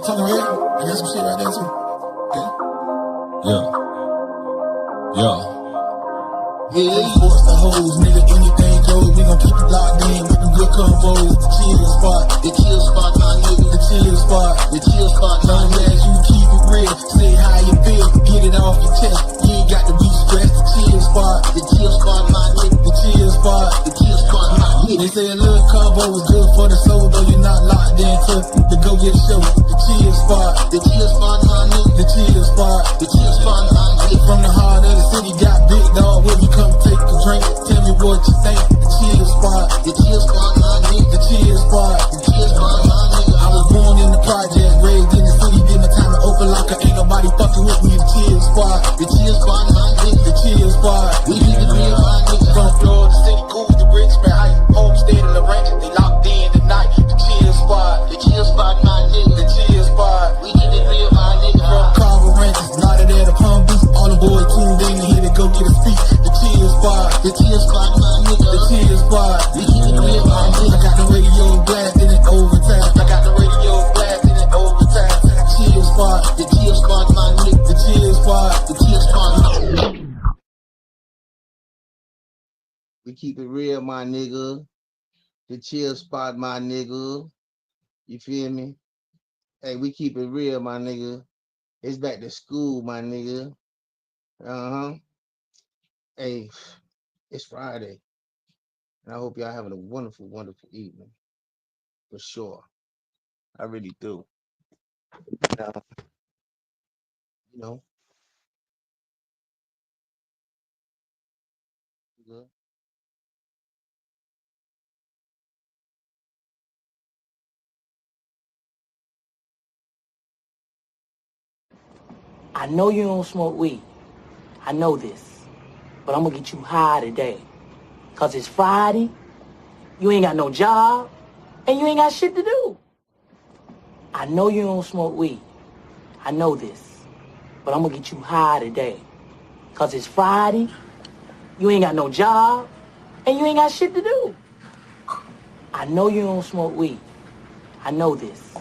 talking real? I got some shit right there too. Yeah, sports the hoes, nigga, anything goes. We gon' keep it locked in with them good combos. The chill spot, my nigga. The chill spot, long as you keep it real. Say how you feel, get it off your chest. You ain't got to be stressed. The chill spot, my nigga. The chill spot, my nigga. They say a little combo is good for the soul, though you're not locked in to go get a show. The chill spot, my nigga. The chill spot, my nigga. From the heart of the city, got big dog. Will you come take a drink? Tell me what you think. The chill spot, my nigga. The chill spot, my nigga. I was born in the project, raised in the city, did my time to open locker. Ain't nobody fucking with me. The chill spot, my nigga. The chill spot, we keep it real, my nigga. From Florida City, cool to Richmond, Heights, Homestead in the ranch. They locked in tonight. The chill spot, my nigga. The chill spot, we keep it real, my nigga. From Carver Ranches, knotted at the Palm Beach. All the boys tuned in here to go get a speech. The chill spot, my nigga. The chill spot, we keep it real, my nigga. I got the radio blasting it overtime. The chill spot, my nigga. The chill spot, my nigga. We keep it real, my nigga. The chill spot, my nigga. You feel me? Hey, we keep it real, my nigga. It's back to school, my nigga. Hey, it's Friday. And I hope y'all having a wonderful, wonderful evening. For sure. I really do. You know. Good. I know you don't smoke weed. I know this. But I'm gonna get you high today. Cause it's Friday, you ain't got no job, and you ain't got shit to do. I know you don't smoke weed. I know this. But I'm gonna get you high today. Cause it's Friday, you ain't got no job, and you ain't got shit to do. I know you don't smoke weed. I know this.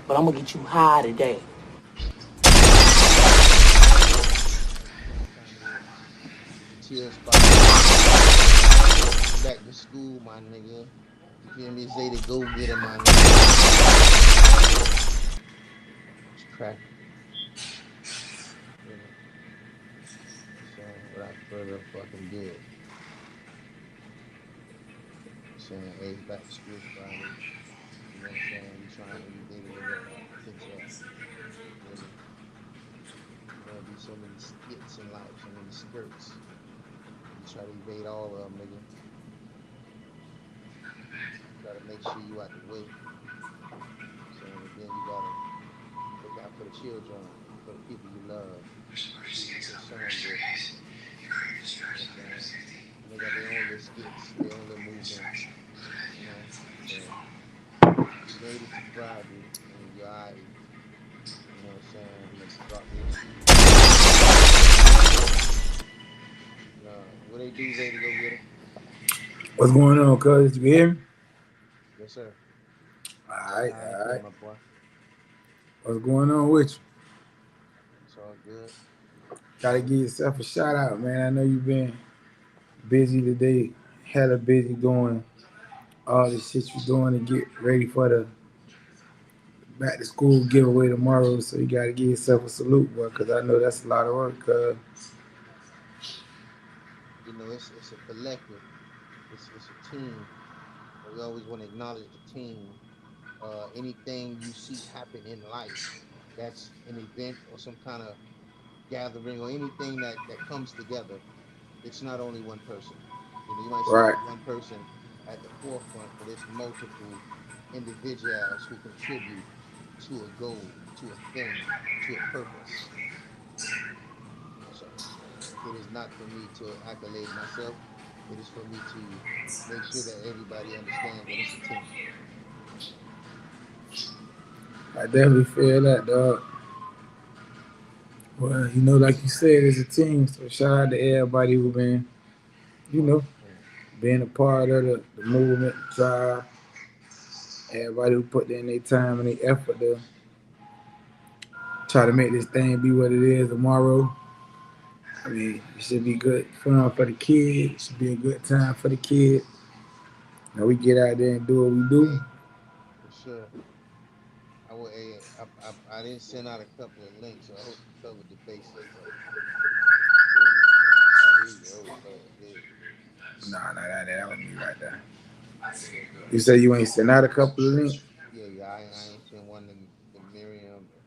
But I'm gonna get you high today. Chill spot. Back to school, my nigga. You feel me? ZayDaGoGetta, my nigga. It's cracking. You know? So without further fucking ado. Saying, hey, it's back to school Friday. You know what I'm saying? We trying everything to get attention. There'll be so many skits in life, so many skirts. You try to evade all of them, nigga. Try to make sure you out the way. So again, you gotta look out for the children, for the people you love, people you're concerned with. They got their own little skits, their own little movements. You know, so you made it to Friday, and you're alright. You know what I'm saying? Let's drop this. What they do, ZayDaGoGetta? What's going on, cuz? You hear me? Yes, sir. Alright. My boy. What's going on with you? It's all good. Gotta give yourself a shout out, man. I know you've been busy today, hella busy doing all the shit you're doing to get ready for the back to school giveaway tomorrow. So you gotta give yourself a salute, boy, because I know that's a lot of work. You know, it's a collective. It's a team. We always want to acknowledge the team. Anything you see happen in life, that's an event or some kind of gathering or anything that comes together. It's not only one person. You know, you might see Right. one person at the forefront, but it's multiple individuals who contribute to a goal, to a thing, to a purpose. So it is not for me to accolade myself. It is for me to make sure that everybody understands that it's a team. I definitely feel that, dog. Well, you know, like you said, it's a team. So shout out to everybody who been, being a part of the movement, drive. Everybody who put in their time and their effort to Try to make this thing be what it is tomorrow. I mean, it should be good fun for the kids. It should be a good time for the kids. Now we get out there and do what we do. For sure. I didn't send out a couple of links, so I hope you covered the bases. But yeah, I hear you. Oh Lord, yeah, Nah, that was me right there. yeah, yeah, You say you ain't sent out a couple of links? yeah, yeah. I ain't sent one to Miriam or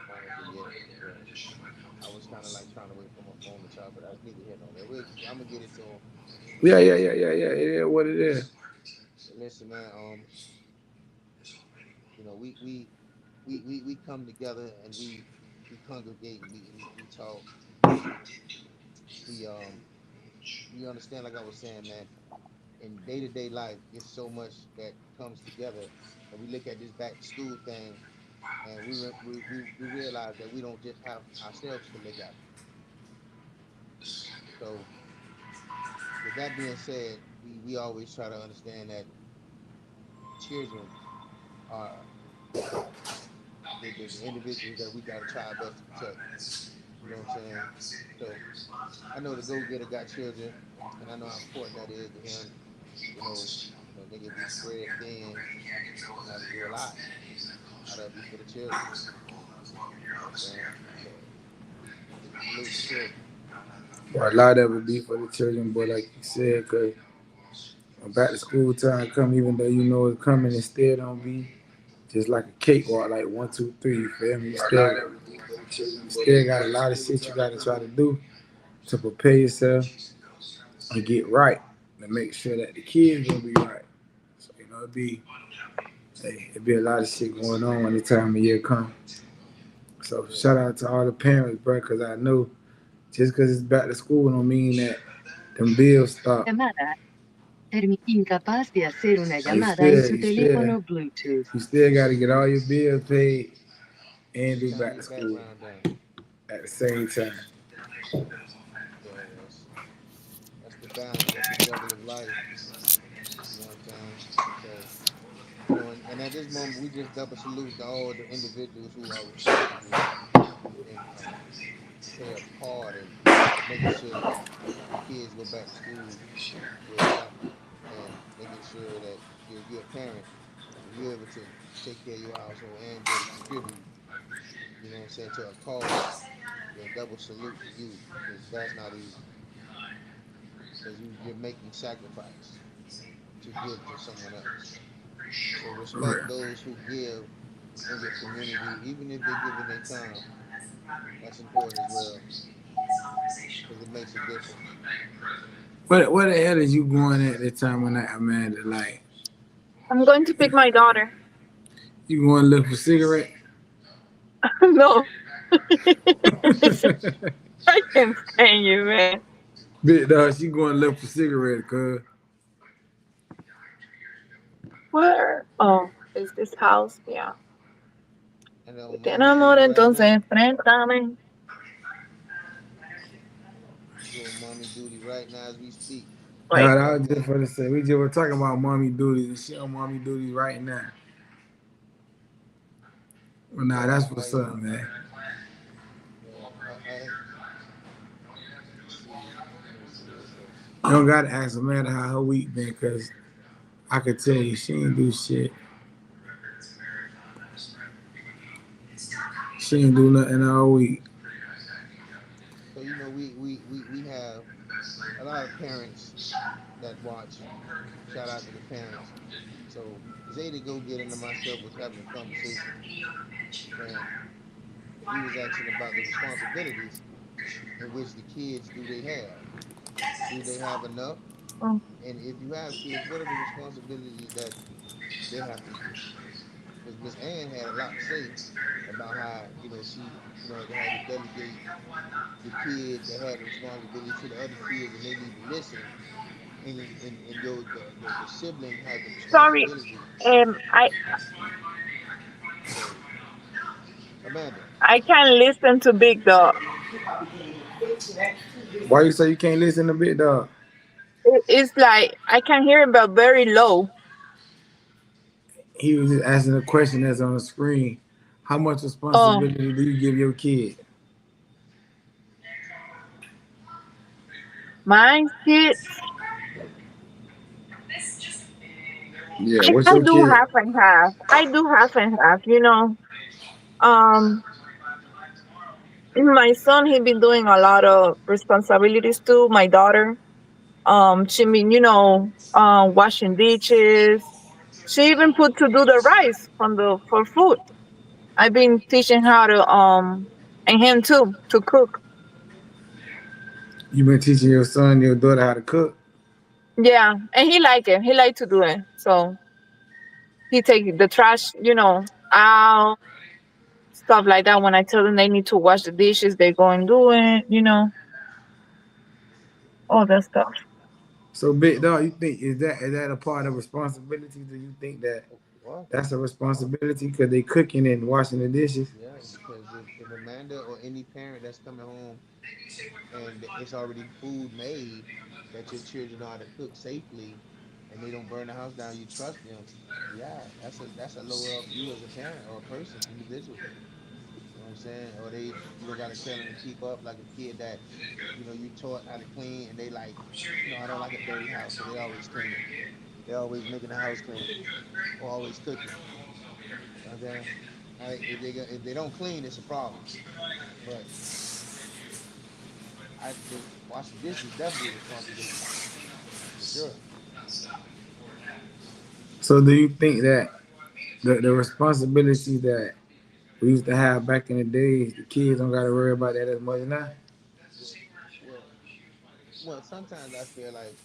Monica yet, but I was kind of like trying to wait for my phone to charge, but that's neither here nor there. I'm gonna get it to him. Yeah. It is what it is. Listen, man. You know, we come together and we congregate. We talk. We we understand. Like I was saying, man. In day-to-day life, it's so much that comes together, and we look at this back to school thing, and we realize that we don't just have ourselves to look after. So, with that being said, we always try to understand that children are the individuals that we got to try our best to protect. You know what I'm saying? So, I know the go-getter got children, and I know how important that is to him. Nigga be spread thin and have to do a lot. A lot of it be for the children. You know what I'm saying? So, salute the children. Well, a lot of it be for the children, but like you said, because back to school time come, even though you know it's coming, it still don't be just like a cakewalk, like 1, 2, 3. You feel me? You still got a lot of shit you got to try to do to prepare yourself and get right to make sure that the kids gonna be right. So it be a lot of shit going on when the time of year comes. So Yeah. shout out to all the parents, bro, because I know just because it's back to school don't mean that them bills stop. Llamada. Incapaz de hacer una So you llamada en still, su you still, teléfono Bluetooth. you still got to get all your bills paid and do Turn back your to school background down. at the same time. Yeah, that's the balance. That's the juggle of life. You know what I'm saying? So, and at this moment, we just double salute to all the individuals who are responsible and play a part in making sure that the kids go back to school well and making sure that if you're a parent and you're able to take care of your household and be able to contribute, you know what I'm saying, to a cause, then double salute to you because that's not easy because you're making sacrifice to give to someone else. So respect Right. those who give in your community, even if they're giving their time. That's important as well because it makes a difference. What the hell is you going at that time of night, Amanda? Like, I'm going to pick my daughter. you going to look for cigarette? No, I can't stand you, man. Big dog, she going to look for cigarette, cuz. Where? Oh, is this house? Yeah. And Si on te mommy duty enamora, right entonces now. enfréntame. You doing mommy duty right now as we speak. Wait, Nah, I was just Okay. for to say, we just were talking about mommy duties, and she on mommy duties right now. Well, nah, Okay. that's All what's right. up, man. Yeah. Let's see. Let me see real quick. You don't gotta ask Amanda how her week been, cause I could tell you she ain't do shit. She ain't do nothing all week. So we have a lot of parents that watch. Shout out to the parents. So ZayDaGoGetta and myself was having a conversation, and we was asking about the responsibilities in which the kids do they have. Do they have enough? mm, And if you have kids, what are the responsibilities that they have to do? Because Miss Ann had a lot to say about how she they had to delegate the kid that had the responsibility to the other kids, and they need to listen. And the sibling has the sorry. responsibility. I So Amanda, I can't listen to Big Dog. Why you say you can't listen to Big Dog? It's like I can hear it, but very low. He was just asking a question that's on the screen. How much Oh, responsibility do you give your kid? my kids, Yeah, I, what's I your do kid? half and half. I do half and half, you know. Um, my son, he been doing a lot of responsibilities too. My daughter, she been, washing dishes. She even put to do the rice for food. I've been teaching how to and him too to cook. You been teaching your son, your daughter how to cook? Yeah, and he like it. He like to do it. So he take the trash, out, stuff like that. When I tell them they need to wash the dishes, they go and do it. All that stuff. So, big dog, Okay. you think is that a part of responsibility? Do you think that Well, that's a responsibility because they cooking and washing the dishes? yeah, because if Amanda or any parent that's coming home and it's already food made that your children know how to cook safely and they don't burn the house down, you trust them. Yeah, that's a load off you as a parent or a person, individual. You know what I'm saying? Or you don't gotta tell them to keep up like a kid that, you taught how to clean and they like, I don't like a dirty house, so they always cleaning. They always making the house clean or always cooking. You know what I'm saying? All right, if they don't clean, it's a problem. But washing dishes is definitely a responsibility for sure. So, do you think that the responsibility that we used to have back in the days, the kids don't got to worry about that as much now? Well, well, well. Sometimes I feel like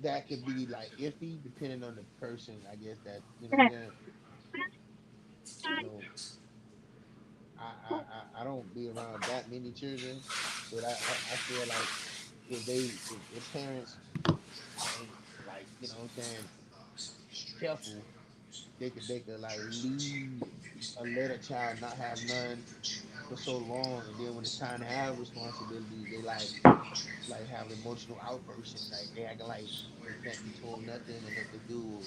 that could be like iffy depending on the person. I guess that what I'm saying. You know, I don't be around that many children, but I feel like if parents ain't like what I'm saying careful, they could like let a child not have none for so long, and then when it's time to have responsibilities, they like have emotional outbursts and like they acting like they can't be told nothing and what to do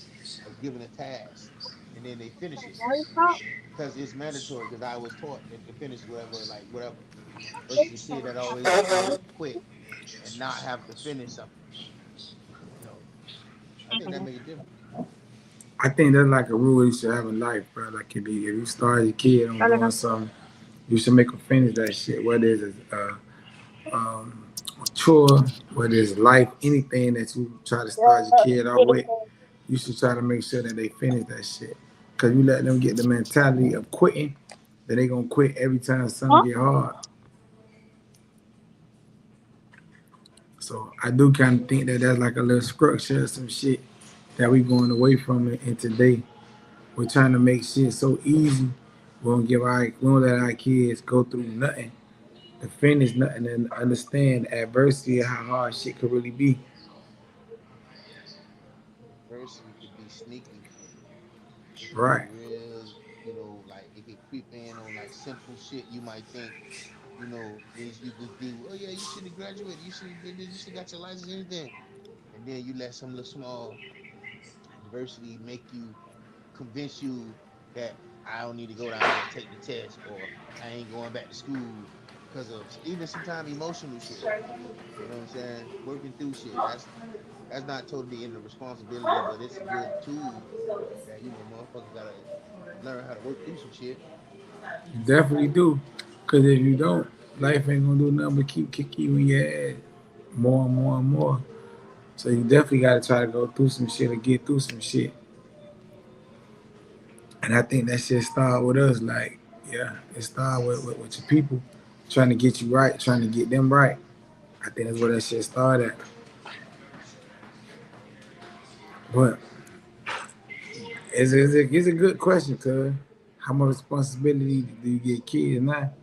or given a task, and then they finish it because it's mandatory because I was taught to finish whatever like whatever versus a kid that always quit and not have to finish something. You know, I think that make a difference. I think that's like a rule you should have in life, bro. Like if you start your kid on doing something, you should make them finish that shit. Whether it's a chore, whether it's life, anything that you try to start your kid out with, you should try to make sure that they finish that shit. Cause you let them get the mentality of quitting, then they gonna quit every time something get hard. So I do kind of think that that's like a little structure, some shit that we going away from it. And today we're trying to make shit so easy. We don't let our kids go through nothing to finish nothing and understand adversity and how hard shit could really be. Adversity could be sneaky. It could be Right. real. Like it could creep in on like simple shit. You might think, is you could do. Oh yeah, you should have graduated. You should have did this. You should have got your license. Anything, and then you let some little small adversity make you convince you that I don't need to go down there and take the test, or I ain't going back to school because of even sometimes emotional shit. You know what I'm saying? Working through shit. That's not totally in the responsibility, but it's a good tool that motherfuckers gotta learn how to work through some shit. You definitely do. Cause if you don't, life ain't gonna do nothing but keep kicking you in your ass more and more and more. So you definitely gotta try to go through some shit or get through some shit. And I think that shit start with us. Like, yeah, it start with your people trying to get you right, trying to get them right. I think that's where that shit started. But it's a good question, cuz. How much responsibility do you get kids now?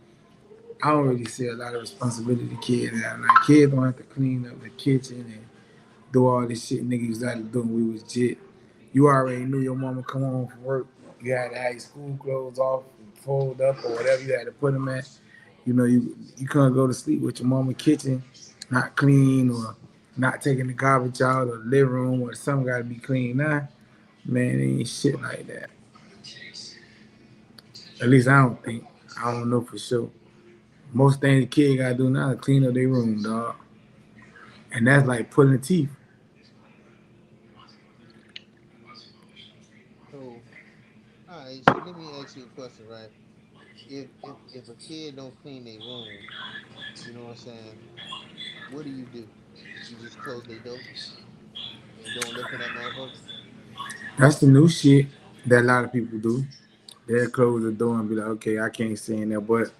I don't really see a lot of responsibility to kids now. Like, kids don't have to clean up the kitchen and do all this shit niggas used to have to do when we was jit. You already knew your mama come home from work. You had to have your school clothes off, fold up, or whatever you had to put them at. You couldn't go to sleep with your mama kitchen not clean or not taking the garbage out or the living room or something got to be clean. Nah, man, it ain't shit like that. At least I don't think. I don't know for sure. Most things a kid gotta do now is clean up their room, dog. And that's like pulling teeth. So, all right. So let me ask you a question, right? If a kid don't clean their room, you know what I'm saying? What do? You just close their door and don't look in that motherfucker? That's the new shit that a lot of people do. They'll close the door and be like, okay, I can't stay in there. But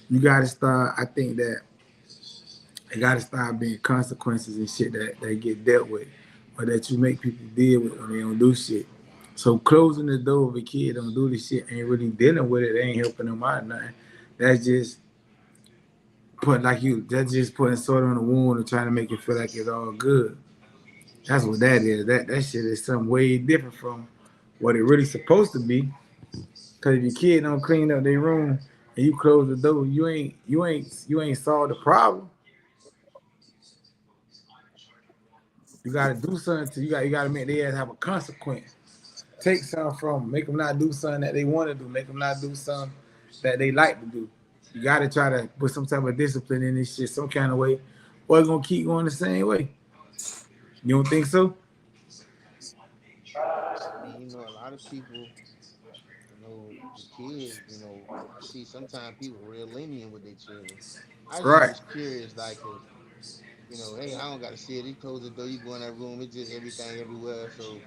you gotta start, I think that it gotta start being consequences and shit that get dealt with. Or that you make people deal with when they don't do shit. So closing the door of a kid don't do this shit ain't really dealing with it. They ain't helping them out or nothing. That's just that's just putting salt on the wound and trying to make it feel like it's all good. That's what that is. That shit is something way different from what it really supposed to be. Cause if your kid don't clean up their room and you close the door, you ain't solved the problem. You gotta do something to you gotta make their ass have a consequence. Take something from them. Make them not do something that they want to do. Make them not do something that they like to do. You gotta try to put some type of discipline in this shit some kind of way, or it's gonna keep going the same way. You don't think so? I mean, a lot of people, the kids, I see sometimes people real lenient with their children. I just Right. was curious, like, cause hey, I don't gotta see it. You close the door, you go in that room, it's just everything everywhere. So,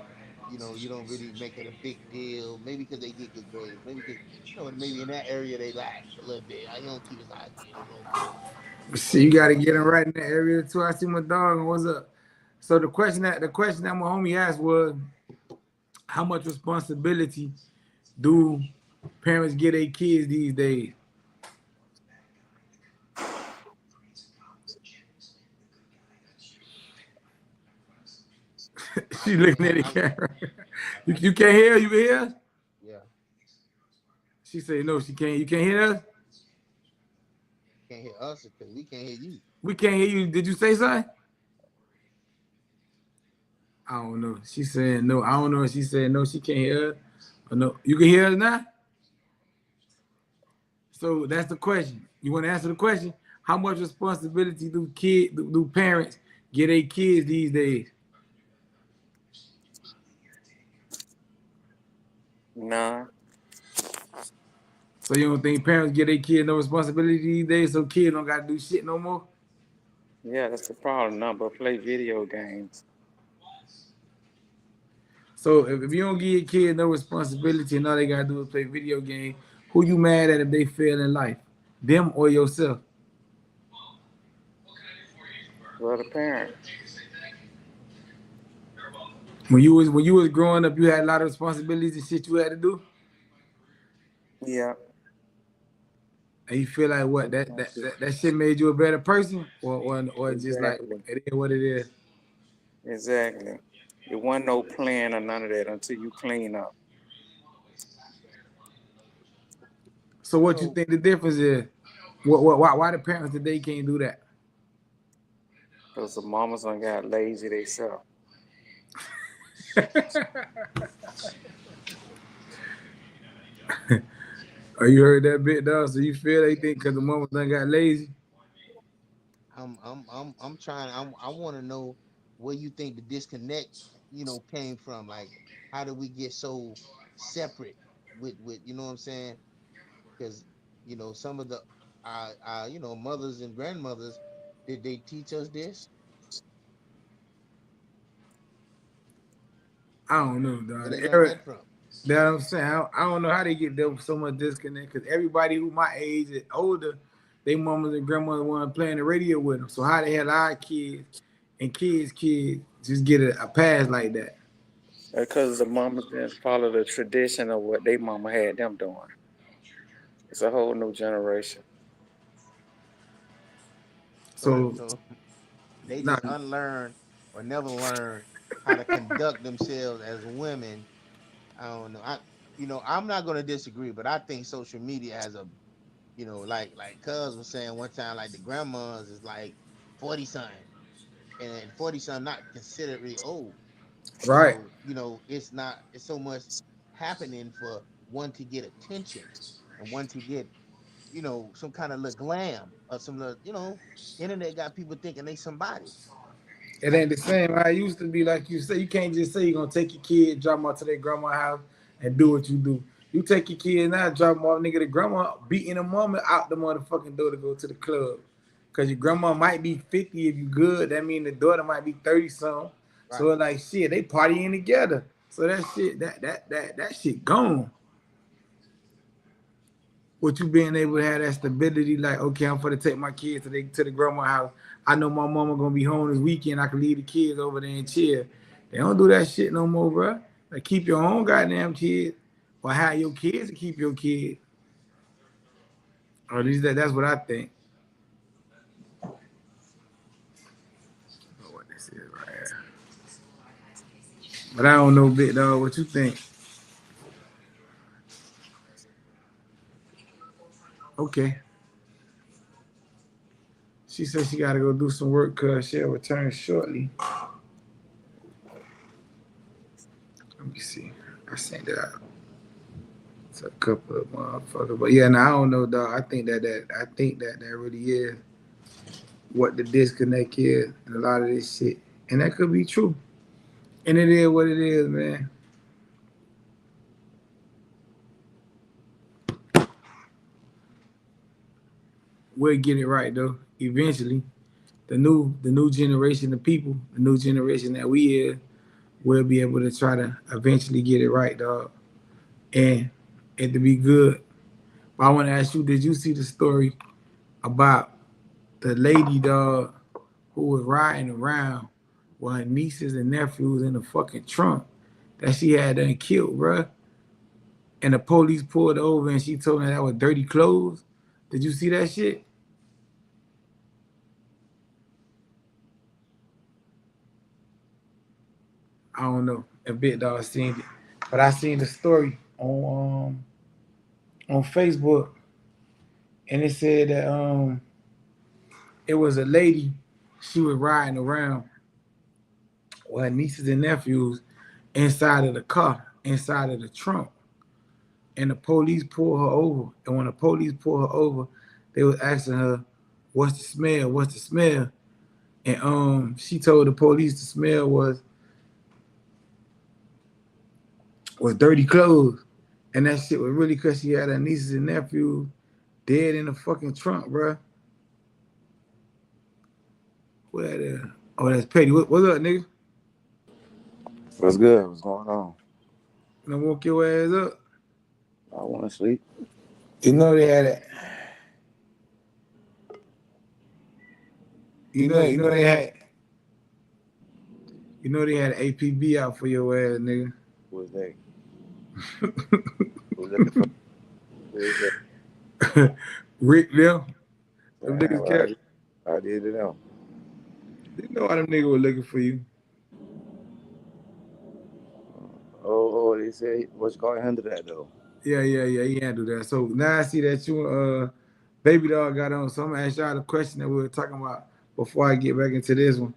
you don't really make it a big deal. Maybe because they get good grades. Maybe because maybe in that area they lack a little bit. You don't keep his eye clean a little bit. See, you You know gotta what I'm get him saying? right in that area too. I see my dog and what's up. So the question that my homie asked was, how much responsibility do parents get their kids these days? I She think looking I, at the I camera. You can't hear? You can hear? yeah, She said no. She can't. You can't hear us. can't hear us because we can't hear you. We can't hear you. Did you say something? I don't know. She said no. I don't know if she said no. She can't hear us. Or no. You can hear us now. So that's the question. You want to answer the question? How much responsibility do parents get their kids these days? Nah, So you don't think parents give their kids no responsibility these days, so kids don't got to do shit no more? yeah, that's the problem. Nah, but play video games. So if you don't give your kids no responsibility and all they got to do is play video games, who you mad at if they fail in life? Them or yourself? Well, the parent. When you was growing up, you had a lot of responsibilities and shit you had to do, Yeah, and you feel like what that shit made you a better person, or just like exactly, it is what it is. exactly. It wasn't no plan or none of that until you clean up. So what you So think the difference is? Why the parents today can't do that? Because the mamas done got lazy themselves. Oh, you heard that bit, dog? So you feel they think because the mama done got lazy? I'm trying. I want to know where you think the disconnect, came from. Like, how did we get so separate with you know what I'm saying? Because some of the mothers and grandmothers, did they teach us this? I don't know, Where dog. they learned Eric, that from? that's what I'm saying. I don't know how they get there with so much disconnect because everybody who my age and older, they mamas and grandmothers want to playing the radio with them. So how the hell our kids and kids just get a pass like that? Because the mamas didn't follow the tradition of what they mama had them doing. It's a whole new generation. So So so they nah, just unlearn or never learn how to conduct themselves as women. I don't know. I'm not gonna disagree, but I think social media has a like Cuz was saying one time, like the grandmas is like 40 something, and 40 something not considered really old. right. So, it's not it's so much happening for one to get attention and one to get, some kind of little glam or some little, internet got people thinking they somebody. It ain't the same how it used to be. Like you say, you can't just say you're gonna take your kid, drop them off to their grandma's house, and do what you do. You take your kid now, drop them off, nigga. The grandma beating the mama out the motherfucking door to go to the club. Cause your grandma might be 50 if you good. That mean the daughter might be 30 something. Right. So it's like shit, they partying together. So that shit, that shit gone. With you being able to have that stability, like, okay, I'm gonna take my kids to the grandma house. I know my mama gonna be home this weekend. I can leave the kids over there and chill. They don't do that shit no more, bro. Like, keep your own goddamn kids, or have your kids to keep your kids. Or at least that's what I think. I don't know what this is right here. But I don't know, big dog. What you think? Okay. She said she gotta go do some work cause she'll return shortly. Let me see. I sent it out to a couple of motherfuckers. But yeah, I don't know, dog. I think that really is what the disconnect is and a lot of this shit. And that could be true. And it is what it is, man. We'll get it right though. Eventually. The new generation of people, the new generation that we is, will be able to try to eventually get it right, dog. And to be good. But I want to ask you, did you see the story about the lady, dog, who was riding around with her nieces and nephews in the fucking trunk that she had done killed, bruh? And the police pulled her over and she told me that was dirty clothes. Did you see that shit? I don't know if Big Dog seen it, but I seen the story on Facebook, and it said that it was a lady. She was riding around with her nieces and nephews inside of the car, inside of the trunk, and the police pulled her over. And when the police pulled her over, they was asking her, "What's the smell? What's the smell?" And she told the police the smell was dirty clothes. And that shit was really because she had her nieces and nephews dead in the fucking trunk, bruh. What that is? Oh, that's Petty. What's up, nigga? What's good? What's going on? You know, woke your ass up. I want to sleep. You know they had it. You know they had. You know they had an APB out for your ass, nigga. What's that? Who's looking for? Who is that? Rick, them niggas kept. I did it out. You know why them niggas were looking for you. Oh, they said what you call it, handle that though. Yeah, he handled that. So now I see that you Baby Dog got on. So I'm gonna ask y'all the question that we were talking about before I get back into this one.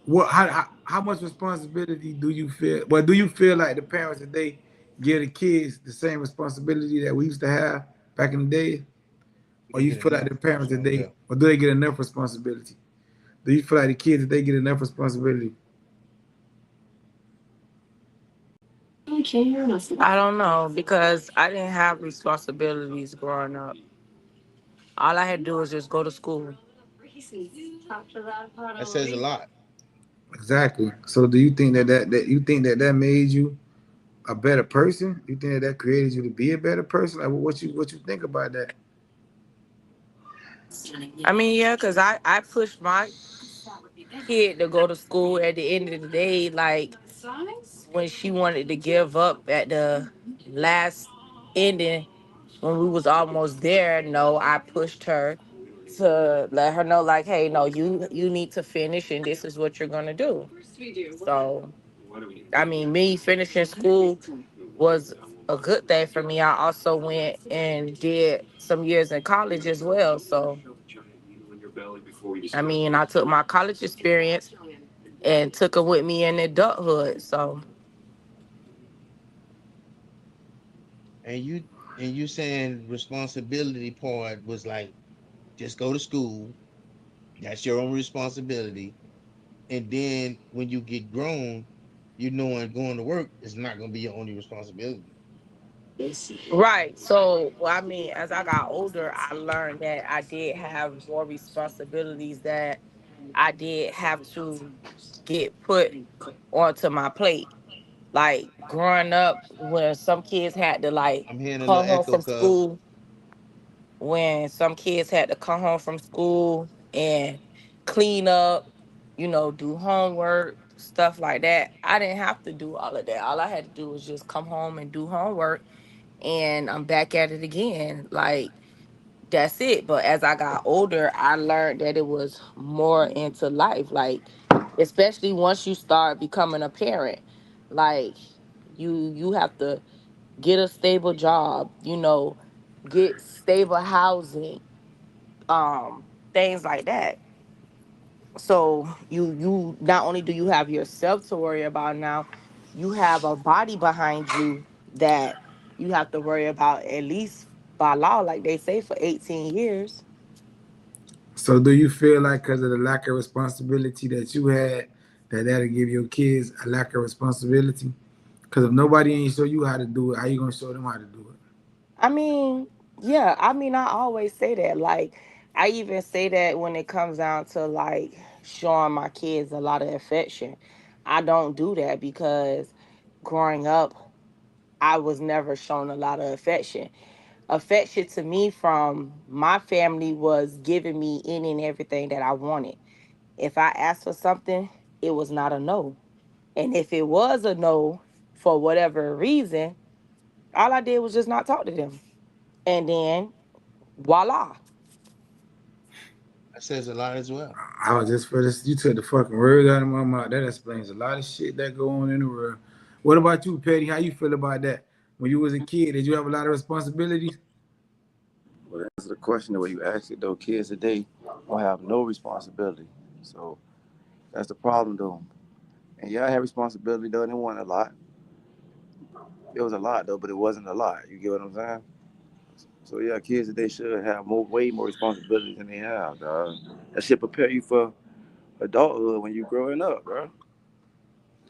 What? How much responsibility do you feel? Well, do you feel like the parents today give the kids the same responsibility that we used to have back in the day, or you feel like the parents today, or do they get enough responsibility? Do you feel like the kids today get enough responsibility? I don't know because I didn't have responsibilities growing up. All I had to do was just go to school. That says a lot. Exactly. So do you think that made you a better person? You think that created you to be a better person? Like, what you think about that? I mean, yeah, because I pushed my kid to go to school at the end of the day, like when she wanted to give up at the last ending, when we was almost there, no, I pushed her to let her know, like, hey, no, you need to finish and this is what you're gonna do. So I mean, me finishing school was a good thing for me. I also went and did some years in college as well. So I mean, I took my college experience and took it with me in adulthood. So And you saying responsibility part was like just go to school. That's your own responsibility. And then when you get grown, you knowing going to work is not gonna be your only responsibility. Right. So, well, I mean, as I got older, I learned that I did have more responsibilities that I did have to get put onto my plate. Like growing up, when some kids had to like I'm hearing a little come home echo, from cuz. school, when some kids had to come home from school and clean up, do homework, stuff like that. I didn't have to do all of that. All I had to do was just come home and do homework, and I'm back at it again. Like, that's it. But as I got older, I learned that it was more into life. Like, especially once you start becoming a parent, like you have to get a stable job, get stable housing, things like that. So you not only do you have yourself to worry about now, you have a body behind you that you have to worry about, at least by law, like they say, for 18 years. So do you feel like because of the lack of responsibility that you had, that that'll give your kids a lack of responsibility? Because if nobody ain't show you how to do it, how you gonna show them how to do it? I mean, yeah, I mean, I always say that. Like, I even say that when it comes down to like showing my kids a lot of affection. I don't do that because growing up, I was never shown a lot of affection. Affection to me from my family was giving me any and everything that I wanted. If I asked for something, it was not a no. And if it was a no, for whatever reason, all I did was just not talk to them. And then voila. That says a lot as well. I was just for this. You took the fucking words out of my mouth. That explains a lot of shit that go on in the world. What about you, Petty? How you feel about that? When you was a kid, did you have a lot of responsibilities? Well, to answer the question the way you asked it, though, kids today don't have no responsibility. So that's the problem, though. And yeah, I had responsibility, though, and it wasn't a lot. It was a lot, though, but it wasn't a lot. You get what I'm saying? So yeah, kids today should have way more responsibilities than they have, dog. That should prepare you for adulthood when you're growing up, bro.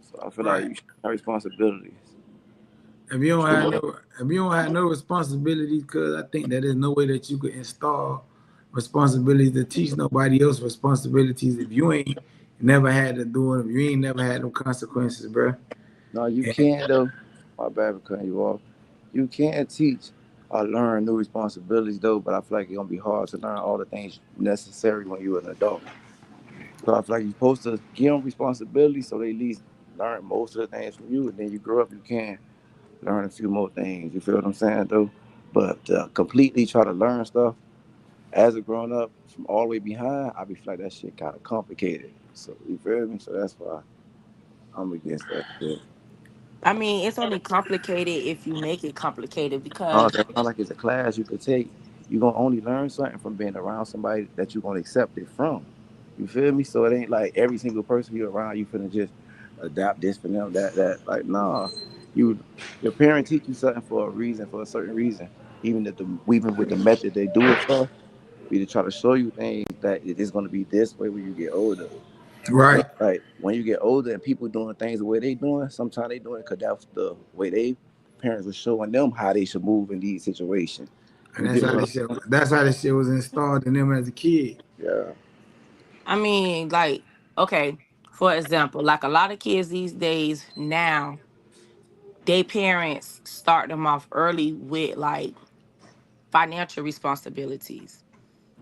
So I feel like Right. you should have responsibilities. If you don't have no responsibilities, cause I think that there's no way that you could install responsibilities to teach nobody else responsibilities if you ain't never had to do it, if you ain't never had no consequences, bro. No, you can't though. My bad for cutting you off. You can teach or learn new responsibilities though, but I feel like it's gonna be hard to learn all the things necessary when you're an adult. So I feel like you're supposed to give them responsibilities so they at least learn most of the things from you, and then you grow up, you can learn a few more things. You feel what I'm saying though? But completely try to learn stuff as a grown up from all the way behind, I be feel like that shit kind of complicated. So you feel me? So that's why I'm against that shit. I mean, it's only complicated if you make it complicated Oh, because that's not like it's a class you could take. You're gonna only learn something from being around somebody that you're gonna accept it from. You feel me? So it ain't like every single person you're around, you finna just adapt this for them, that. Like, nah. You your parent teach you something for a reason, for a certain reason. Even with the method they do it for, be to try to show you things that it is gonna be this way when you get older. Right. But like when you get older and people doing things the way they doing, sometimes they doing it because that's the way they parents are showing them how they should move in these situations. And You get what I'm that's how this shit was installed in them as a kid. Yeah. I mean, like, okay, for example, like a lot of kids these days now, they parents start them off early with like financial responsibilities.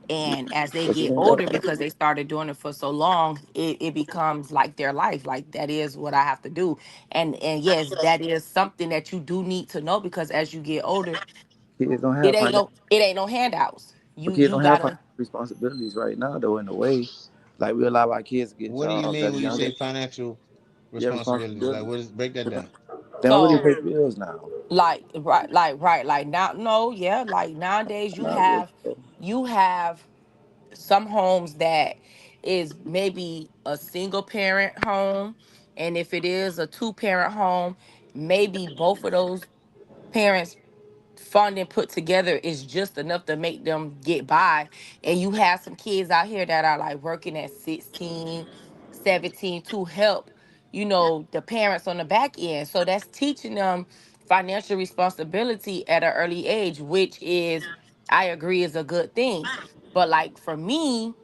And as they But you get ain't older, never because they started doing it for so long, it becomes like their life. Like, that is what I have to do. And yes, that is something that you do need to know, because as you get older, kids don't it have ain't financial no it ain't no handouts. but You kids you don't have gotta. financial responsibilities right now though in a way. Like we allow our kids to get What do you jobs mean at a when you young say age. financial Yeah, responsibilities? Like, responsibilities. what is break that down? They don't really So pay bills now. like now, no, yeah, like nowadays you Not really. have you have some homes that is maybe a single parent home, and if it is a two parent home, maybe both of those parents funding put together is just enough to make them get by. And you have some kids out here that are like working at 16, 17 to help, the parents on the back end. So that's teaching them financial responsibility at an early age, which is, I agree, is a good thing. But like for me,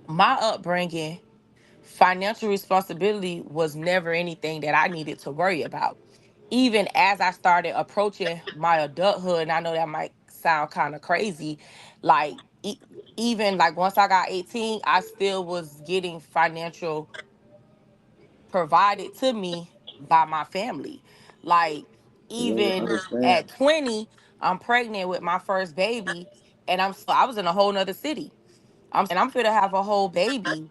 my upbringing, financial responsibility was never anything that I needed to worry about. Even as I started approaching my adulthood, and I know that might sound kind of crazy, like even like once I got 18, I still was getting financial provided to me by my family. Like Yeah, I even understand. at 20, I'm pregnant with my first baby, and I was in a whole nother city. I'm fit to have a whole baby.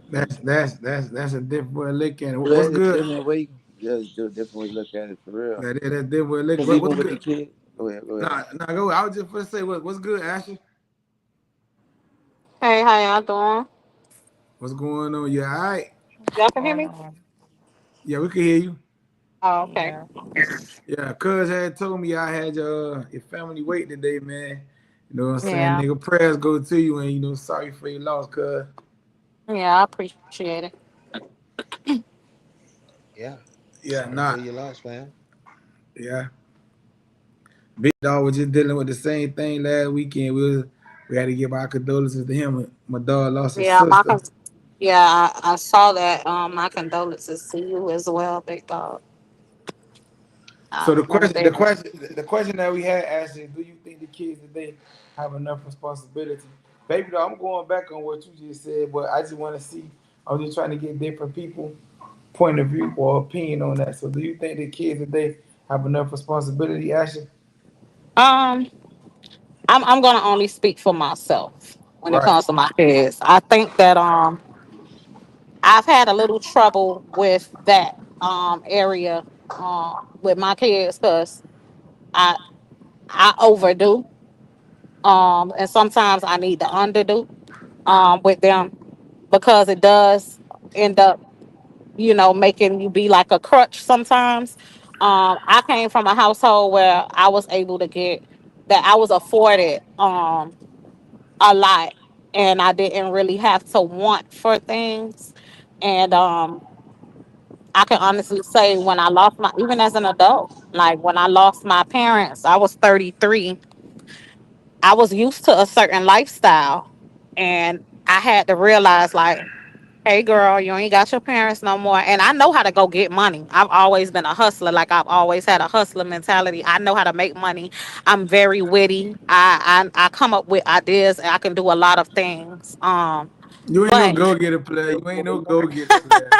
That's a different way of looking at it. Yeah, What's it's a good? different way. Yeah, it's a different way to look at it for real. That's a different way of looking. Because even What's with the good? kid, go ahead, go ahead. Nah, go. I was just gonna say what's good, Ashley. Hey, how y'all doing? What's going on? You all right? Y'all can hear Going me? on. Yeah, we can hear you. Oh, okay. Yeah. Yeah, cuz had told me I had your family wait today, man. You know what I'm saying? Yeah. Nigga, prayers go to you, and sorry for your loss, cuz. Yeah, I appreciate it. Yeah. Yeah, Sorry for not. your loss, fam. Yeah. Big dog was just dealing with the same thing last weekend. We had to give our condolences to him. My dog lost his Yeah, sister. yeah, I saw that. My condolences to you as well, big dog. So the Most question, the definitely. question, the question that we had asked is, do you think the kids today have enough responsibility? Baby, though, I'm going back on what you just said, but I just want to see. I'm just trying to get different people point of view or opinion on that. So, do you think the kids today have enough responsibility, Ashley? Um, I'm gonna only speak for myself when it Right. comes to my kids. I think that I've had a little trouble with that area with my kids because I I overdo and sometimes I need to underdo with them because it does end up, making you be like a crutch sometimes. I came from a household where I was able to get that I was afforded a lot and I didn't really have to want for things. And I can honestly say when I lost my, even as an adult, like when I lost my parents, I was 33. I was used to a certain lifestyle and I had to realize like, hey girl, you ain't got your parents no more. And I know how to go get money. I've always been a hustler. Like I've always had a hustler mentality. I know how to make money. I'm very witty. I come up with ideas and I can do a lot of things. You ain't no But go getter player. You ain't no go getter player.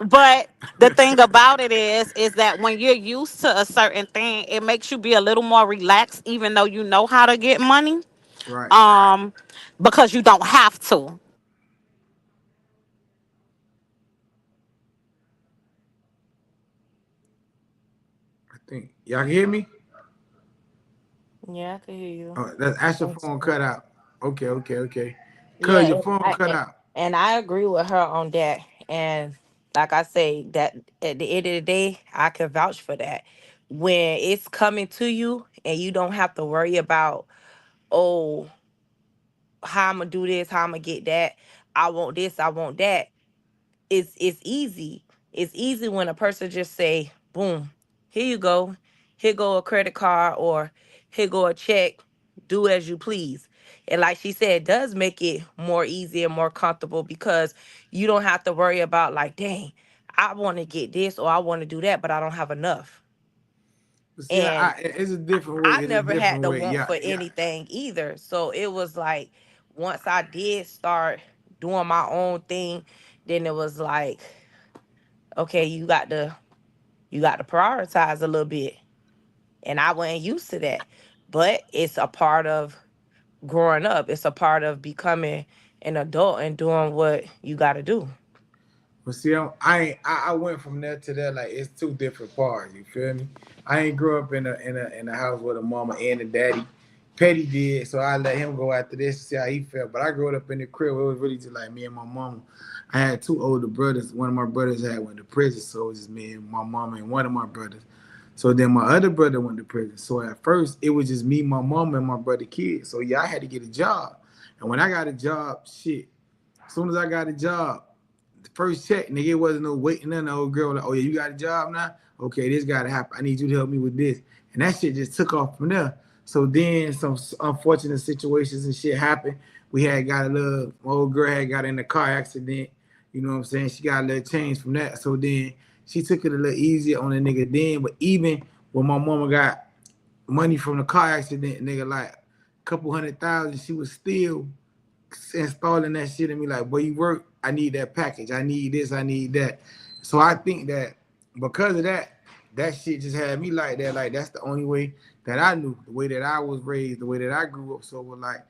but the thing about it is that when you're used to a certain thing, it makes you be a little more relaxed, even though you know how to get money. Right. Um, because you don't have to. I think y'all can hear me. Yeah, I can hear you. That's Ashley I'm phone sorry. cut out. Okay, okay, okay. Yeah, Cause your phone cut out. and I agree with her on that. And like I say, that at the end of the day, I can vouch for that. When it's coming to you and you don't have to worry about, oh, how I'm gonna do this, how I'm gonna get that. I want this, I want that. It's easy. It's easy when a person just say, boom, here you go. Here go a credit card or here go a check. Do as you please. And like she said, it does make it more easy and more comfortable because you don't have to worry about like, dang, I want to get this or I want to do that, but I don't have enough. But see, And it's a different way. I It's a never had different to way. want Yeah, for yeah. anything either. So it was like once I did start doing my own thing, then it was like, okay, you got to prioritize a little bit. And I wasn't used to that. But it's a part of growing up. It's a part of becoming an adult and doing what you got to do. But see, I went from there to there like it's two different parts. You feel me? I ain't grew up in a house with a mama and a daddy. Petty did, so I let him go after this to see how he felt. But I grew up in the crib. It was really just like me and my mama. I had two older brothers. One of my brothers had went to prison, so it was just me and my mama and one of my brothers. So then my other brother went to prison. So at first it was just me, my mom, and my brother kid. So yeah, I had to get a job. And when I got a job, shit, as soon as I got a job, the first check, nigga, it wasn't no waiting on the old girl. Like, oh yeah, you got a job now? Okay, this gotta happen. I need you to help me with this. And that shit just took off from there. So then some unfortunate situations and shit happened. We had got a little, my old girl had got in a car accident. You know what I'm saying? She got a little change from that. So then she took it a little easier on the nigga then. But even when my mama got money from the car accident, nigga, like a couple 100,000, she was still installing that shit in me like, boy, you work, I need that package. I need this, I need that. So I think that because of that, that shit just had me like that. Like that's the only way that I knew, the way that I was raised, the way that I grew up. So like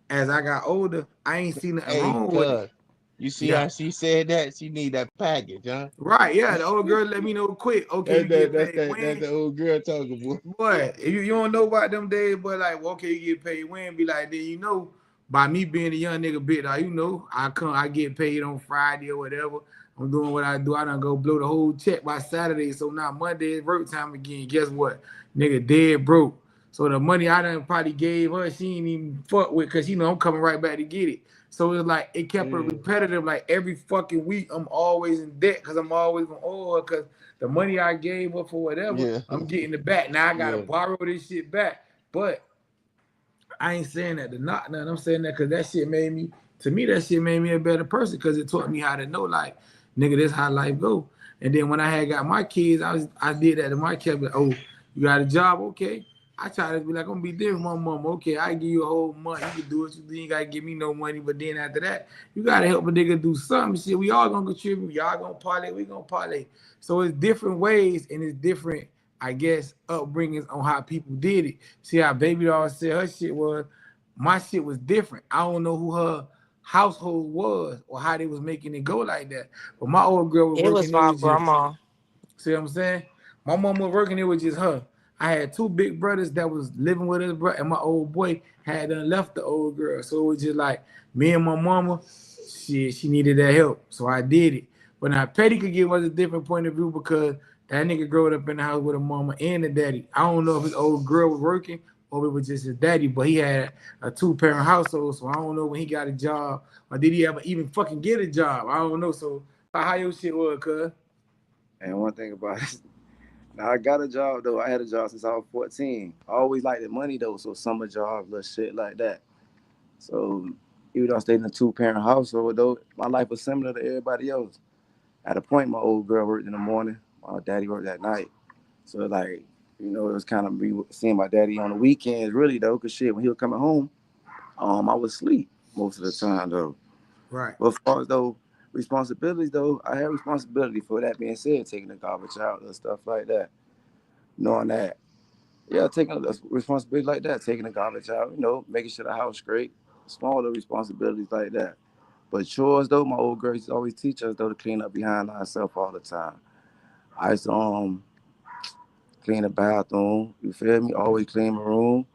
as I got older, I ain't seen nothing Hey, wrong with it. cuz, you see Yeah. how she said that? She need that package, huh? Right, yeah. The old girl let me know quick. Okay, you get paid That's when? the old girl talking, boy. Boy, if you don't know about them days, but like, well, okay, you get paid when? Be like, then you know, by me being a young nigga bit, you know, I get paid on Friday or whatever. I'm doing what I do. I done go blow the whole check by Saturday. So now Monday is work time again. Guess what? Nigga dead broke. So the money I done probably gave her, she ain't even fuck with because you know I'm coming right back to get it. So it's like it kept her Yeah, repetitive. Like every fucking week, I'm always in debt because I'm always gonna owe her because the money I gave her for whatever, yeah, I'm getting it back. Now I gotta yeah, borrow this shit back. But I ain't saying that to knock nothing. I'm saying that because that shit made me, to me, that shit made me a better person because it taught me how to know, like, nigga, this how life go. And then when I had got my kids, I did that to my kids. Like, oh, you got a job? Okay. I try to be like, I'm gonna be there with my mom. Okay, I give you a whole month. You can do it. You ain't gotta give me no money. But then after that, you gotta help a nigga do something. Shit, we all gonna contribute. Y'all gonna parlay. We gonna parlay. So it's different ways and it's different, I guess, upbringings on how people did it. See how baby doll said her shit was. My shit was different. I don't know who her household was or how they was making it go like that. But my old girl was It was working. It my was just, grandma. see what I'm saying? My mom was working, it was just her. I had two big brothers that was living with us, bro, and my old boy had done left the old girl. So it was just like me and my mama, she needed that help. So I did it. But now Petty could give us a different point of view because that nigga growing up in the house with a mama and a daddy. I don't know if his old girl was working or it was just his daddy, but he had a two-parent household. So I don't know when he got a job or did he ever even fucking get a job. I don't know. So how your shit was, cuz? And one thing about it, now I got a job though. I had a job since I was 14. I always liked the money though, so summer job, little shit like that. So even though I stayed in a two-parent household though, my life was similar to everybody else. At a point, my old girl worked in the morning, my daddy worked at night. So like, it was kind of me seeing my daddy on the weekends really though, cause shit, when he was coming home, I was asleep most of the time though. Right. But as far as though responsibilities though, I had responsibility for that being said, taking the garbage out and stuff like that. Knowing that, yeah, taking a responsibility like that, taking the garbage out, making sure the house straight, small little responsibilities like that. But chores though, my old girl used to always teach us though to clean up behind ourselves all the time. I used to clean the bathroom, you feel me? Always clean my room.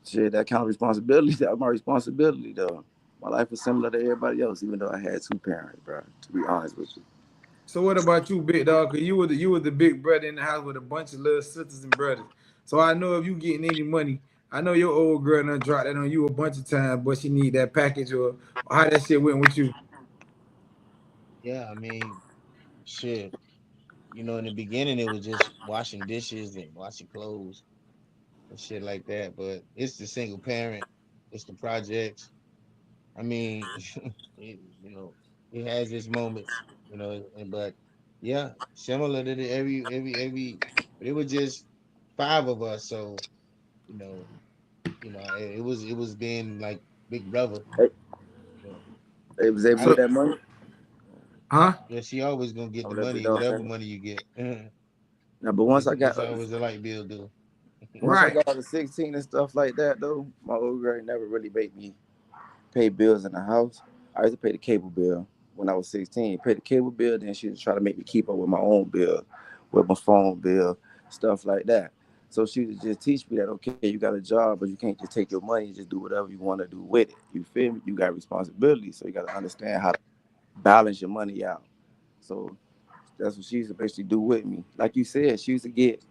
Shit, that kind of responsibility, that was my responsibility though. My life was similar to everybody else, even though I had two parents, bro. To be honest with you. So what about you, big dog? Cause you were the big brother in the house with a bunch of little sisters and brothers. So I know if you getting any money, I know your old girl done dropped that on you a bunch of times, but she need that package or how that shit went with you. yeah. I mean, shit. In the beginning, it was just washing dishes and washing clothes and shit like that. But it's the single parent, it's the projects. I mean, it, you know, it has its moments, but yeah, similar to every. But it was just five of us, so you know, it was being like big brother. Hey, You know, hey, was able to I get So that money? huh? yeah, she always gonna get I the would let the money, dog whatever finish. money you get. Now, but It's always a light bill due. once I Right. got out of 16 and stuff like that, though, my old girl never really made me pay bills in the house. I used to pay the cable bill when I was 16. Pay the cable bill, then she would try to make me keep up with my own bill, with my phone bill, stuff like that. So she would just teach me that, okay, you got a job, but you can't just take your money and just do whatever you want to do with it. You feel me? You got responsibilities, so you got to understand how to balance your money out. So That's what she used to basically do with me. Like you said, she used to get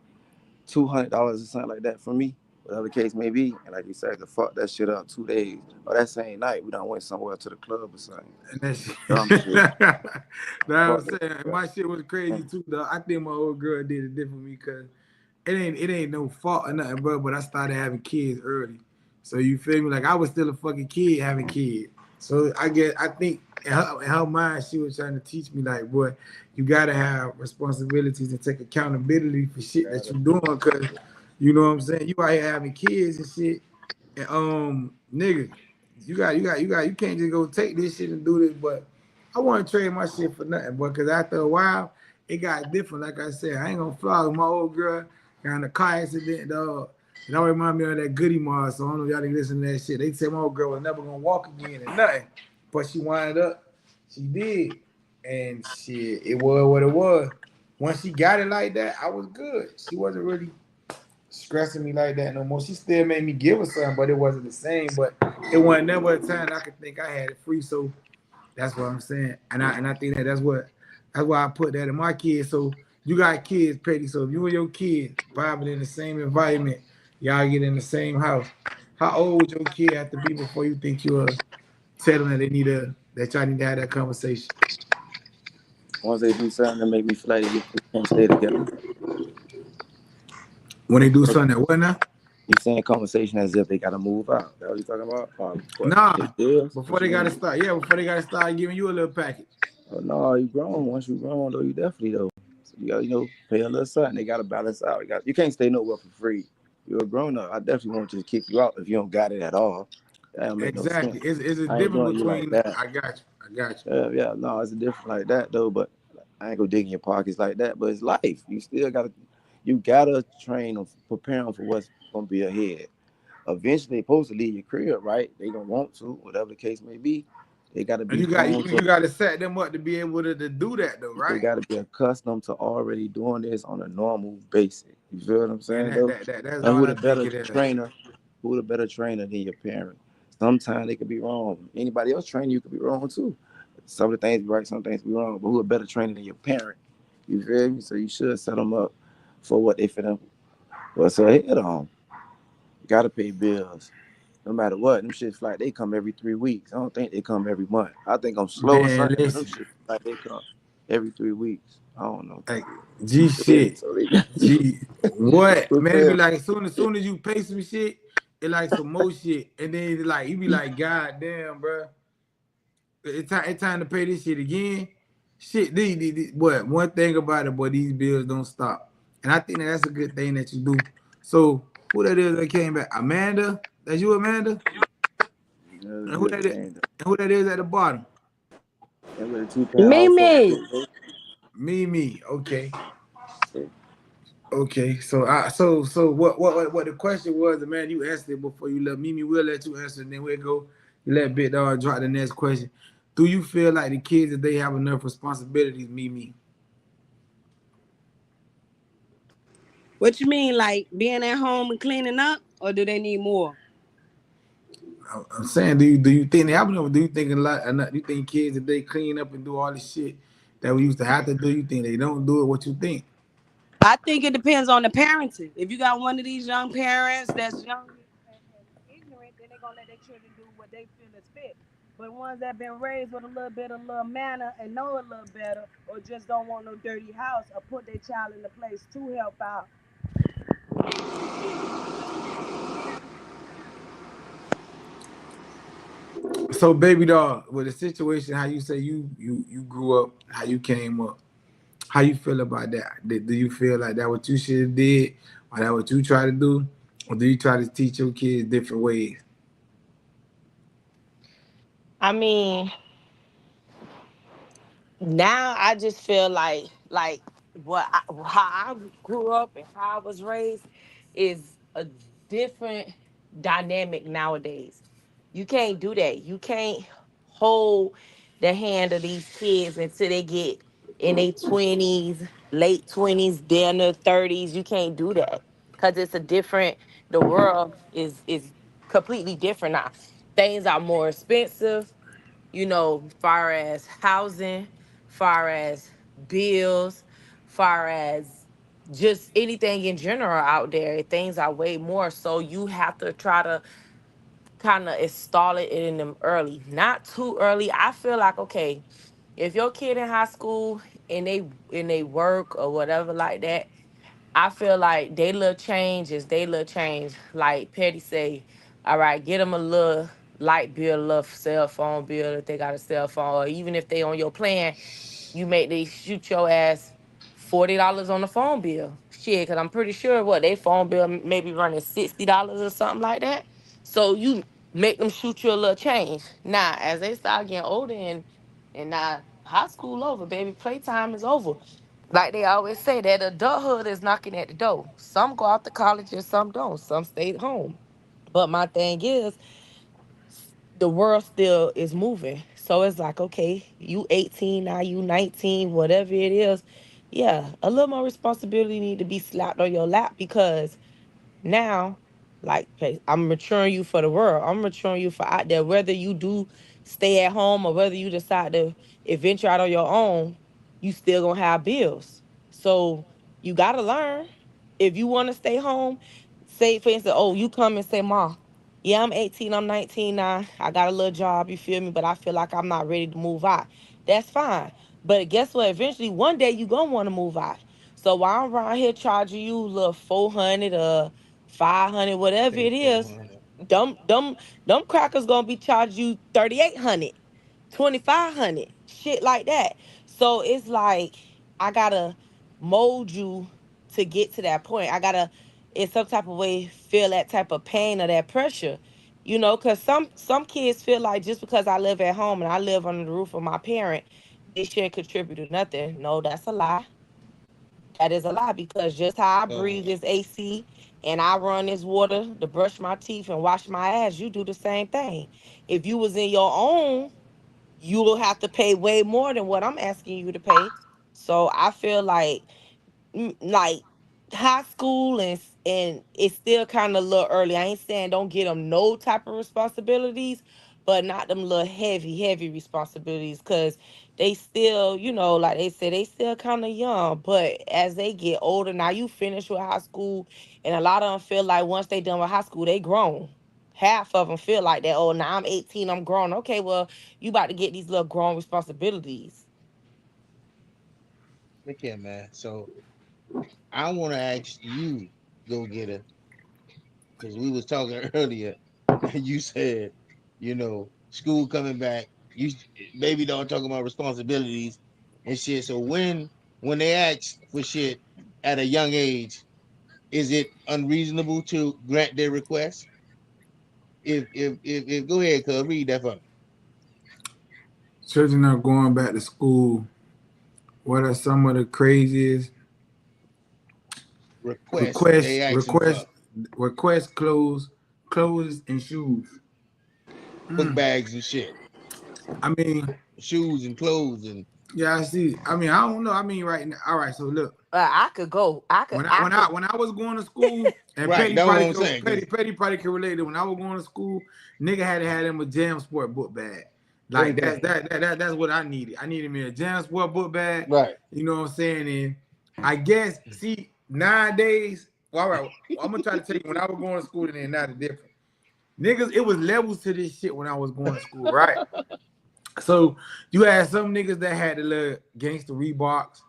$200 or something like that from me, whatever the case may be. And like you said, to fuck that shit up 2 days or that same night, we done went somewhere to the club or something. And that shit. Dumb shit. Now I'm Fuck that saying shit up. my shit was crazy too, though. I think my old girl did it different for me because it ain't no fault or nothing, bro. But I started having kids early, so you feel me? Like I was still a fucking kid having kids. So I think in her mind she was trying to teach me like, boy, you gotta have responsibilities and take accountability for shit that you doing, cause you know what I'm saying. You out here having kids and shit, and nigga, you can't just go take this shit and do this. But I want to trade my shit for nothing, boy, cause after a while it got different. Like I said, I ain't gonna fly with my old girl. Got in a car accident, dog. And that remind me of that Goody Mars. So I don't know if y'all didn't listen to that shit. They said my old girl was never gonna walk again and nothing. But she wound up, she did. And shit, it was what it was. Once she got it like that, I was good. She wasn't really stressing me like that no more. She still made me give her something, but it wasn't the same. But it wasn't never a time I could think I had it free. So that's what I'm saying, and I think that's why I put that in my kids. So you got kids, Petty. So if you and your kids vibing in the same environment, y'all get in the same house. How old would your kid have to be before you think you'll tell them that that y'all need to have that conversation? Once they do something that make me feel like they can't stay together. When they do something that what now? You saying conversation as if they gotta move out. That what you talking about? What? Nah, They bills? before What you they gotta mean? start. Yeah, before they gotta start giving you a little package. Oh no, you grown. Once you grown though, you definitely though. So you gotta, pay a little something. They gotta balance out. You can't stay nowhere for free. You're a grown up. I definitely won't just kick you out if you don't got it at all. That don't make no Exactly. sense. It's a I ain't difference doing you like between. that. I got you. I got you. Yeah, no, it's a different like that though. But I ain't gonna dig in your pockets like that. But it's life. You gotta train them, prepare them for what's gonna be ahead. Eventually, they supposed to leave your crib, right? They gonna want to, whatever the case may be. They gotta And be you got prone you to. got to set them up to be able to do that though, They right? gotta be accustomed to already doing this on a normal basis. You feel what I'm And saying though? that's And all who I the think better it is. trainer? Who the better trainer than your parent? Sometimes they could be wrong. Anybody else training you could be wrong too. Some of the things be right, some things be wrong. But who a better trainer than your parent? You feel me? So you should set them up for what they finna. What's ahead on? You gotta pay bills. No matter what, them shits like they come every 3 weeks. I don't think they come every month. I think I'm slow or Man, something, but them listen, shits like they come every 3 weeks. I don't know. like G Yeah, shit, so they got G what man? It be prepare. like as soon as you pay some shit, it like some more shit, and then it like you be like, God damn, bro, it's time to pay this shit again. Shit, but one thing about it, boy, these bills don't stop, and I think that's a good thing that you do. So who that is that came back? Amanda, that's you, Amanda, That's a and who good that is, thing. and who that is at the bottom? And with a two-parent household, Mimi. Me. Okay. so Okay, so what the question was, man? You asked it before you let Mimi. We'll let you answer, and then we'll go. You let Big Dog drop the next question. Do you feel like the kids that they have enough responsibilities, Mimi? What you mean, like being at home and cleaning up, or do they need more? I'm saying, do you think they have enough? Do you think a lot? Enough, do you think kids that they clean up and do all this shit that we used to have to do? You think they don't do it? What you think? I think it depends on the parenting. If you got one of these young parents that's young and ignorant, then they're gonna let their children do what they feel is fit. But ones that been raised with a little bit of little manner and know a little better, or just don't want no dirty house, or put their child in the place to help out. So, baby dog, with the situation, how you say you grew up, how you came up. How you feel about that? Do you feel like that what you should have did, or that what you try to do, or do you try to teach your kids different ways? I mean, now I just feel like how I grew up and how I was raised is a different dynamic nowadays. You can't do that. You can't hold the hand of these kids until they get in their 20s, late 20s, then their 30s. You can't do that because it's a different. The world is completely different now. Things are more expensive, far as housing, far as bills, far as just anything in general out there. Things are way more. So you have to try to kind of install it in them early, not too early. I feel like, okay, if your kid in high school and they work or whatever like that, I feel like they little change is they little change. Like Petty say, all right, get them a little light bill, a little cell phone bill if they got a cell phone, or even if they on your plan, you make they shoot your ass $40 on the phone bill. Shit, cause I'm pretty sure what they phone bill maybe running $60 or something like that. So you make them shoot you a little change. Now, as they start getting older and now high school over, baby, playtime is over. Like they always say, that adulthood is knocking at the door. Some go out to college and some don't. Some stay at home. But my thing is, the world still is moving. So it's like, okay, you 18 now, you 19, whatever it is. Yeah, a little more responsibility need to be slapped on your lap because now, like, hey, I'm maturing you for the world. I'm maturing you for out there. Whether you do stay at home or whether you decide to venture out on your own, you still gonna have bills. So you gotta learn. If you want to stay home, say for instance, oh, you come and say, "Ma, yeah, I'm 18, I'm 19 now. I got a little job, you feel me? But I feel like I'm not ready to move out." That's fine. But guess what? Eventually, one day you gonna want to move out. So while I'm around here charging you a little 400 or 500, whatever Pay it is, 400. them them them crackers gonna be charging you 3,800, 2,500, shit like that. So it's like I gotta mold you to get to that point. I gotta in some type of way feel that type of pain or that pressure. Because some kids feel like just because I live at home and I live under the roof of my parent, they shouldn't contribute to nothing. No, that's a lie. That is a lie because just how I So breathe this AC and I run this water to brush my teeth and wash my ass, you do the same thing. If you was in your own, you will have to pay way more than what I'm asking you to pay. So I feel like high school and it's still kind of a little early. I ain't saying don't get them no type of responsibilities, but not them little heavy responsibilities because they still, like they said, they still kind of young. But as they get older, now you finish with high school, and a lot of them feel like once they done with high school, they grown. Half of them feel like that. Oh, now I'm 18, I'm grown. Okay, well, you about to get these little grown responsibilities. look here, man. So I want to ask you, go get her, because we was talking earlier. And you said, school coming back. You baby don't talk about responsibilities and shit. So when they ask for shit at a young age, is it unreasonable to grant their request? If go ahead, cuz read that for me. Children are going back to school. What are some of the craziest Request they requests? asking for Request clothes and shoes. book bags and shit, I mean, shoes and clothes and yeah, I see. I mean, I don't know. I mean, right now, all right. So look, I could go. when I was going to school, and right. That's what I'm saying. Cause Petty probably can relate to when I was going to school, nigga had to have him a Jam Sport book bag. Like okay, that's what I needed. I needed me a Jam Sport book bag. right. You know what I'm saying? And I guess see nowadays, well, all right, I'm gonna try to tell you when I was going to school and then now the difference. Niggas, it was levels to this shit when I was going to school, right? So you had some niggas that had the little gangster Reeboks.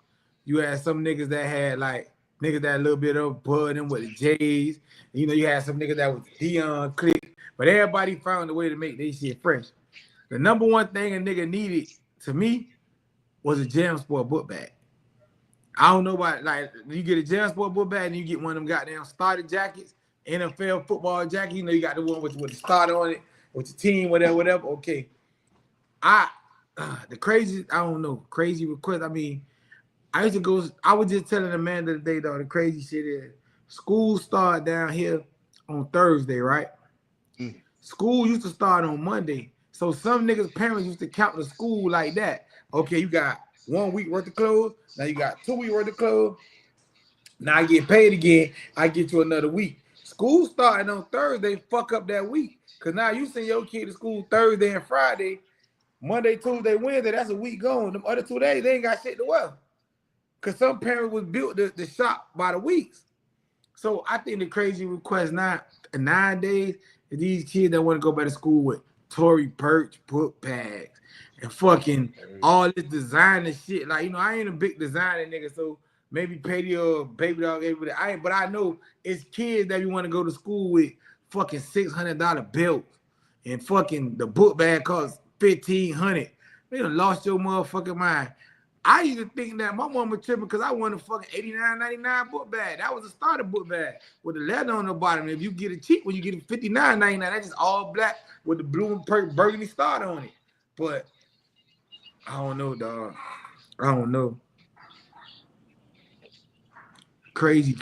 You had some niggas that had like niggas that had a little bit of bud in with the J's. You had some niggas that was Dion click, but everybody found a way to make their shit fresh. The number one thing a nigga needed to me was a Jam Sport book bag. I don't know about like you get a Jam Sport book bag and you get one of them goddamn starter jackets, NFL football jacket. You got the one with the starter on it, with the team, whatever. Okay. I the crazy, I don't know, crazy request. I mean, I used to go, I was just telling Amanda today though, the crazy shit is school start down here on Thursday, right? Mm. School used to start on Monday. So some niggas' parents used to count the school like that. Okay, you got 1 week worth of clothes, now you got 2 weeks worth of clothes. Now I get paid again, I get you another week. School starting on Thursday, fuck up that week. Cause now you send your kid to school Thursday and Friday. Monday, Tuesday, Wednesday, that's a week gone. Them other 2 days, they ain't got shit to wear. Cause some parents was built the shop by the weeks. So I think the crazy request now nowadays is these kids that want to go back to school with Tory Burch book bags and fucking all this designer shit. Like, I ain't a big designer nigga, so maybe Petty or Baby Dog, everybody. But I know it's kids that you want to go to school with fucking $600 belts and fucking the book bag costs 1,500. You done lost your motherfucking mind. I used to think that my mama tripping because I wanted a fucking 89.99 book bag. That was a starter book bag with the leather on the bottom. If you get it cheap, when you get it 59.99, that's just all black with the blue and burgundy starter on it. But I don't know, dog. I don't know. Crazy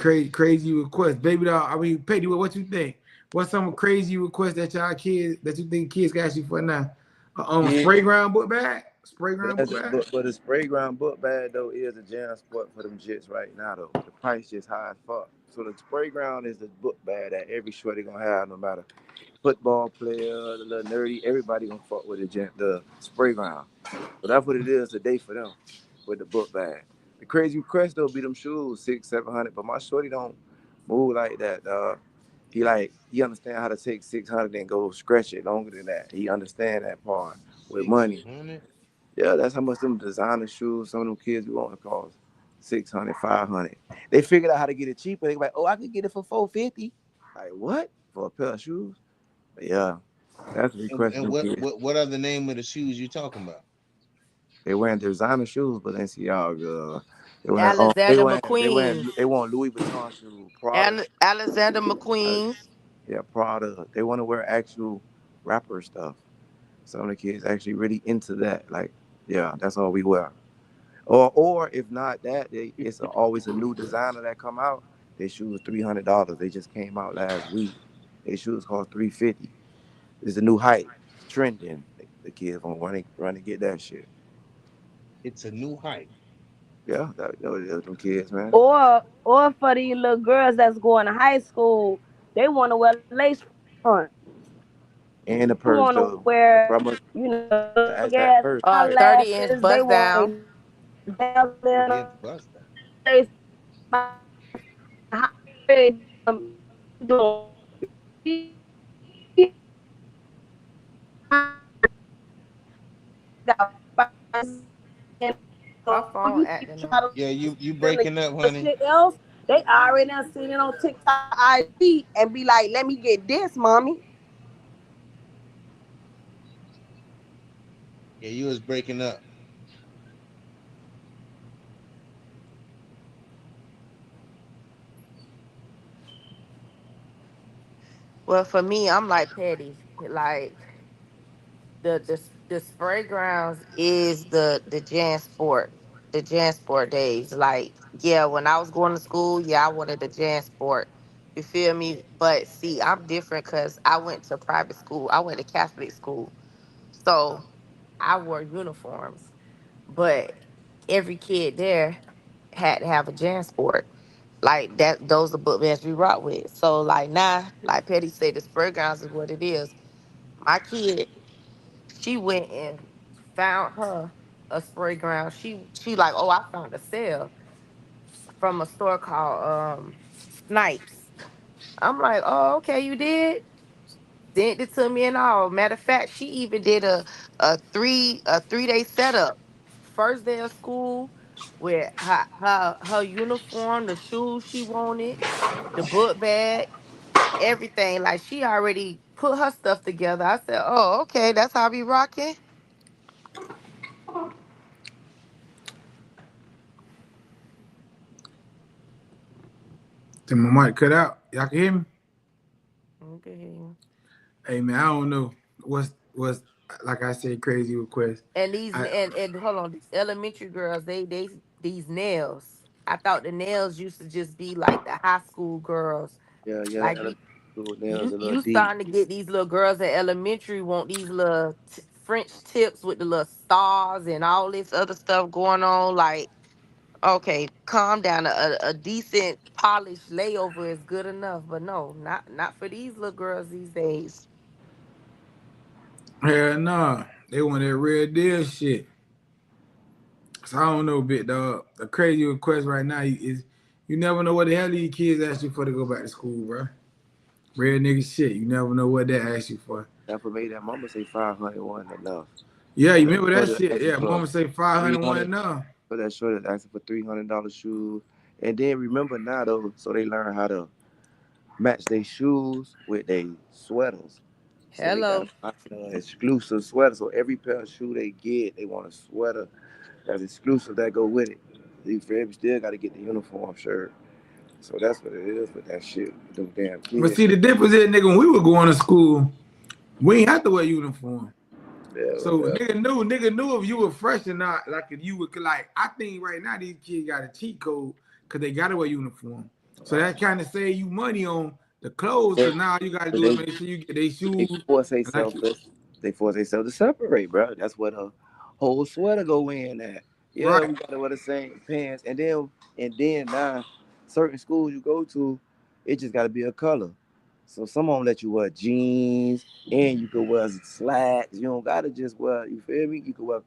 request. Baby dog, I mean, Petty, what you think? What's some crazy requests that y'all kids, that you think kids can ask you for now? Yeah, Spray ground book bag? Spray ground book bag? but the spray ground book bag though is a jam sport for them jits right now though. The price just high as fuck. So the spray ground is the book bag that every shorty gonna have, no matter football player, the little nerdy, everybody gonna fuck with the spray ground. So that's what it is today for them with the book bag. The crazy request though be them shoes, 600-700. But my shorty don't move like that. He understand how to take 600 and go stretch it longer than that. He understand that part with money. 600. Yeah, that's how much them designer shoes some of them kids be wanting to cost. 600, 500. They figured out how to get it cheaper. They like, oh, I could get it for 450. Like what? For a pair of shoes? But yeah, that's the request And from what kids. what what are the name of the shoes you talking about? They wearing designer shoes, Balenciaga. Alexander McQueen. They want Louis Vuitton shoes, Prada. And Alexander Uh, McQueen's. yeah, Prada. They want to wear actual rapper stuff. Some of the kids actually really into that. Like, yeah, that's all we wear. Or if not that, it's always a new designer that come out. Their shoes $300. They just came out last week. Their shoes cost $350. It's a new hype. It's trending. The kids gonna run and get that shit. It's a new hype. Yeah, them kids, man. Or for these little girls that's going to high school, they want to wear lace front. And the They purse want to though. wear, Promise to big ask that ass purse. 30-inch eyelashes. They bust want down. a nails in Yeah, them. bust that. They doing Her phone you acting try up. to Yeah, you them to breaking up, get honey. shit else, they already done seen it on TikTok IG and be like, let me get this, mommy. Yeah, you was breaking up. Well, for me, I'm like Petty. Like the spray grounds is the Jan Sport days. Like, yeah, when I was going to school, yeah, I wanted the Jan Sport. You feel me? But see, I'm different because I went to private school. I went to Catholic school. So I wore uniforms. But every kid there had to have a Jan Sport. Like that, those are book bags we rock with. So like now, like Petty said, the spray grounds is what it is. My kid, she went and found her a spray ground. She like, oh, I found a sale from a store called Snipes. I'm like, oh, okay, you did? Sent it to me and all. Matter of fact, she even did a 3 day setup. First day of school with her uniform, the shoes she wanted, the book bag, everything. Like she already put her stuff together. I said, oh, okay, that's how we rocking. Then my mic cut out. Y'all can hear me? Okay. Hey man, I don't know what's like I said, crazy request. And these I and hold on, these elementary girls, they these nails. I thought the nails used to just be like the high school girls. Yeah, the Like elementary school nails you a little you deep. starting to get these little girls at elementary want these little French tips with the little stars and all this other stuff going on. Like, okay, calm down. A decent polished layover is good enough, but no, not for these little girls these days. hell nah. They want that real deal shit. So I don't know, bit dog. The crazy request right now is you never know what the hell these kids ask you for to go back to school, bro. Real nigga shit. You never know what they ask you for. That for me, that mama say 500 wasn't enough. Yeah, For you that remember that shorty shit? asking Yeah, for mama say 500 one 300, enough. for that shorty asking for $300 shoes. And then remember now though, so they learn how to match their shoes with their sweaters. So they got Hello. to buy the exclusive sweater. So every pair of shoe they get, they want a sweater that's exclusive that go with it. You feel me? Still got to get the uniform shirt. So that's what it is with that shit. Them damn But kids. see, the difference is, nigga, when we were going to school, we ain't have to wear uniform. Yeah, So yeah. nigga knew if you were fresh or not. Like if you were like, I think right now these kids got a cheat code because they gotta wear uniform. So that kind of save you money on the clothes because now you gotta But do is they make sure you get their they shoes force and like themselves you to they force themselves to separate, bro. That's what a whole sweater go in at. Yeah, right. we gotta wear the same pants, and then now certain schools you go to, it just gotta be a color. So some of them let you wear jeans and you could wear slacks. You don't gotta just wear. You feel me? You could wear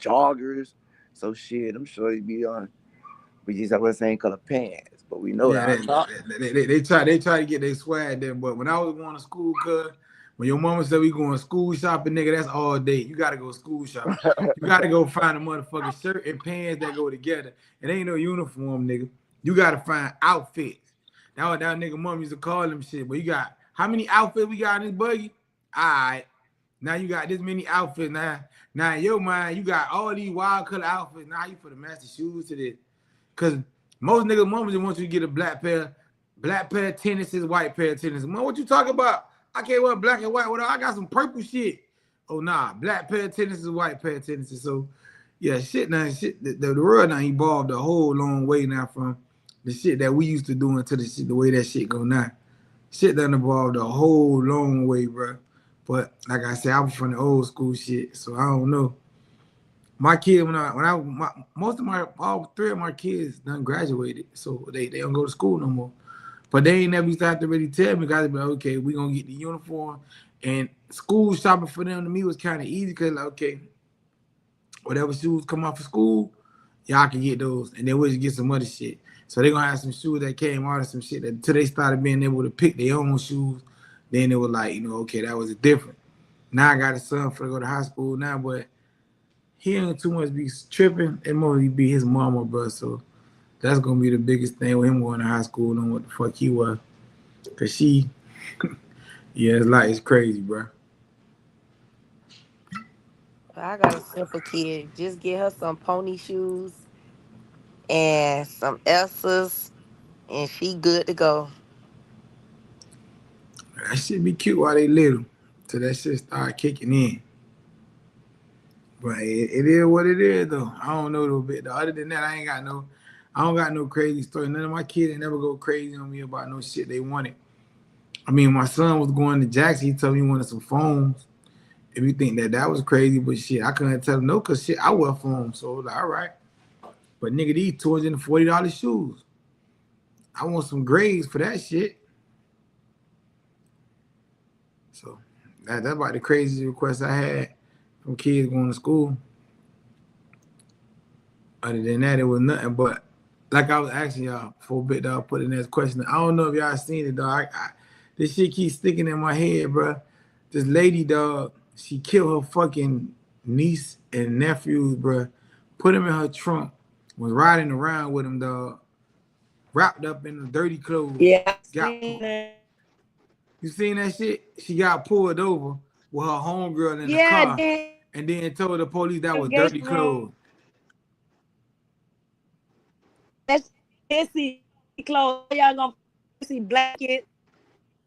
joggers. So shit, I'm sure they be on. We just have the same color pants, but we know Yeah, our top. they try to get their swag there. But when I was going to school, cuz when your mama said we going school shopping, nigga, that's all day. You gotta go school shopping. You gotta go find a motherfucking shirt and pants that go together. It ain't no uniform, nigga. You gotta find outfits. That nigga mom used to call them shit. But you got how many outfits we got in this buggy? All right. Now you got this many outfits. Now in your mind, you got all these wild color outfits. Now you put the master shoes to this. Cause most niggas mamas just want you to get a black pair of tennises, white pair of tennises. Man, what you talking about? I can't wear black and white. I got some purple shit. Oh nah, black pair of tennises, white pair of tennises. So yeah, shit now, shit. The world now evolved a whole long way now from the shit that we used to do into the way that shit go now. Shit done evolved a whole long way, bro. But like I said, I was from the old school shit, so I don't know. My kid, most of my all three of my kids done graduated, so they don't go to school no more. But they ain't never used to have to really tell me, guys, but okay, we gonna get the uniform, and school shopping for them to me was kind of easy because like, okay, whatever shoes come off of school, y'all can get those, and then we'll just get some other shit. So they gonna have some shoes that came out of some shit that until they started being able to pick their own shoes, then it was like, okay, that was different. Now I got a son for to go to high school now, but he ain't too much be tripping. It mostly be his mama, bro. So that's gonna be the biggest thing with him going to high school, knowing what the fuck he was. Cause she, yeah, it's crazy, bro. I got a simple kid. Just get her some pony shoes and some Elsa's, and she good to go. That shit be cute while they little, till that shit start kicking in. But it is what it is, though. I don't know though, bit. Other than that, I don't got no crazy story. None of my kids ain't never go crazy on me about no shit they wanted. I mean, my son was going to Jackson. He told me he wanted some phones. If you think that was crazy, but shit, I couldn't tell him no, cause shit, I wear phones. So I was like, all right. But nigga, these $240 shoes. I want some grades for that shit. So that's about the craziest request I had from kids going to school. Other than that, it was nothing. But like I was asking y'all before Big Dog put in that question, I don't know if y'all seen it, dog. This shit keeps sticking in my head, bro. This lady, dog, she killed her fucking niece and nephews, bro. Put them in her trunk. Was riding around with them, dog. Wrapped up in the dirty clothes. Yeah, I Got seen that. You seen that shit? She got pulled over with her homegirl in the Yeah, car, then and then told the police that was dirty investigation room. clothes. That's messy clothes. Y'all gonna see blanket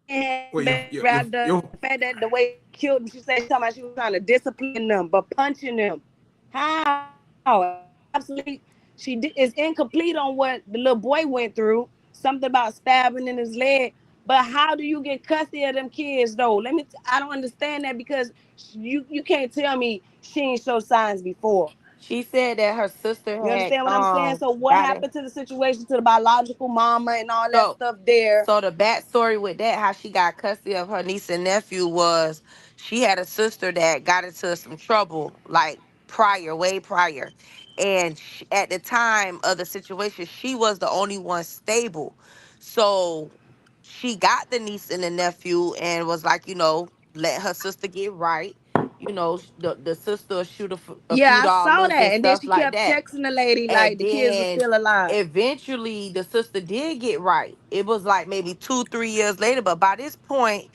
Wait, and wrapped up. The fact that the way she killed them, she said she talking about she was trying to discipline them, but punching them. How? Absolutely. Is incomplete on what the little boy went through. Something about stabbing in his leg. But how do you get custody of them kids though? I don't understand that because you can't tell me she ain't show signs before. She said that her sister You had understand what I'm saying? So what got it. happened to the situation to the biological mama and all that So stuff there? so the backstory with that, how she got custody of her niece and nephew was she had a sister that got into some trouble, like prior, way prior. And at the time of the situation, she was the only one stable. So she got the niece and the nephew and was like, let her sister get right. The sister shoot a Yeah, few I saw dollars and that. And then stuff she like kept that. texting the lady And like the kids were then still alive. eventually the sister did get right. It was like maybe 2, 3 years later. But by this point,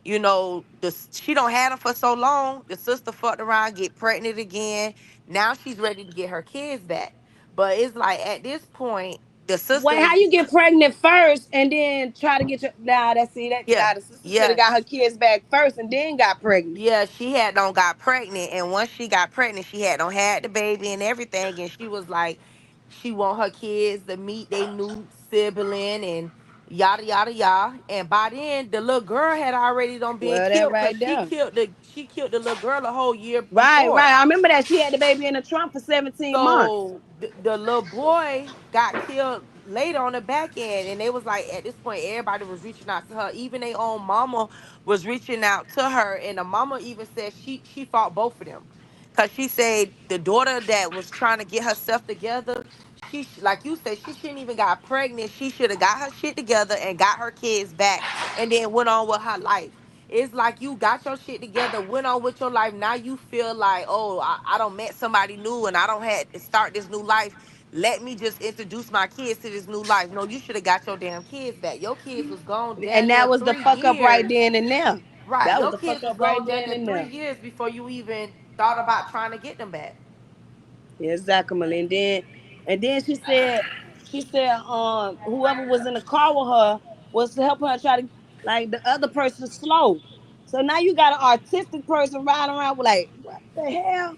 she don't had him for so long. The sister fucked around, get pregnant again. Now she's ready to get her kids back. But it's like at this point, the sister Wait, how is, you get pregnant first and then try to get your now that's see that yeah, now the sister should have yeah. got her kids back first and then got pregnant. Yeah, she had don't got pregnant, and once she got pregnant, she had don't had the baby and everything, and she was like, she want her kids to meet they new sibling and yada yada yada. And by then, the little girl had already done been Well, that killed because right there. she killed the little girl a whole year Right, before. right. I remember that she had the baby in the trunk for 17 months. So the little boy got killed later on the back end, and they was like, at this point, everybody was reaching out to her. Even their own mama was reaching out to her, and the mama even said she fought both of them, cause she said the daughter that was trying to get herself together, like you said, she shouldn't even got pregnant. She should have got her shit together and got her kids back, and then went on with her life. It's like you got your shit together, went on with your life. Now you feel like, oh, I don't met somebody new and I don't had to start this new life. Let me just introduce my kids to this new life. No, you should have got your damn kids back. Your kids was gone And damn that near was the three fuck up right years. then and there. Right. That was Your the fuck kids was up right gone damn then near and three there. years before you even thought about trying to get them back. Yeah, exactly. And then she said whoever was in the car with her was helping her try to like the other person slow. So now you got an artistic person riding around with like, what the hell?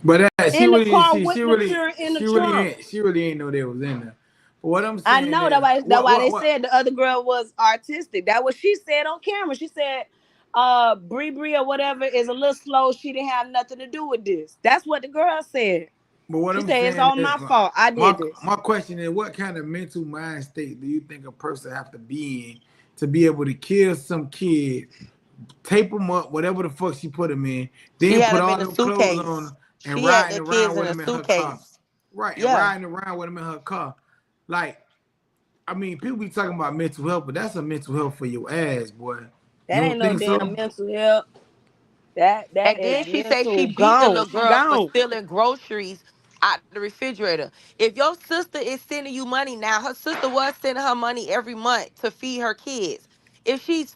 But she In the really, car see, with the children in the trunk. she really ain't know they was in there. But what I'm I saying know that is, why they said the other girl was artistic. That what she said on camera. She said Bree or whatever is a little slow. She didn't have nothing to do with this. That's what the girl said. But what She I'm said it's saying all is, my fault. I my did this. my question is, what kind of mental mind state do you think a person have to be in to be able to kill some kid, tape them up, whatever the fuck she put them in, She then had put them all in a them clothes suitcase. on and She had riding the around kids in with a them in her car, suitcase. right? And Yeah. riding around with them in her car, like. I mean, people be talking about mental health, but that's a mental health for your ass, boy. You That ain't don't no think damn so? mental health. That And is then she said she mental beat the gone. little She girl for gone. stealing groceries out the refrigerator. If your sister is sending you money now, her sister was sending her money every month to feed her kids. If she's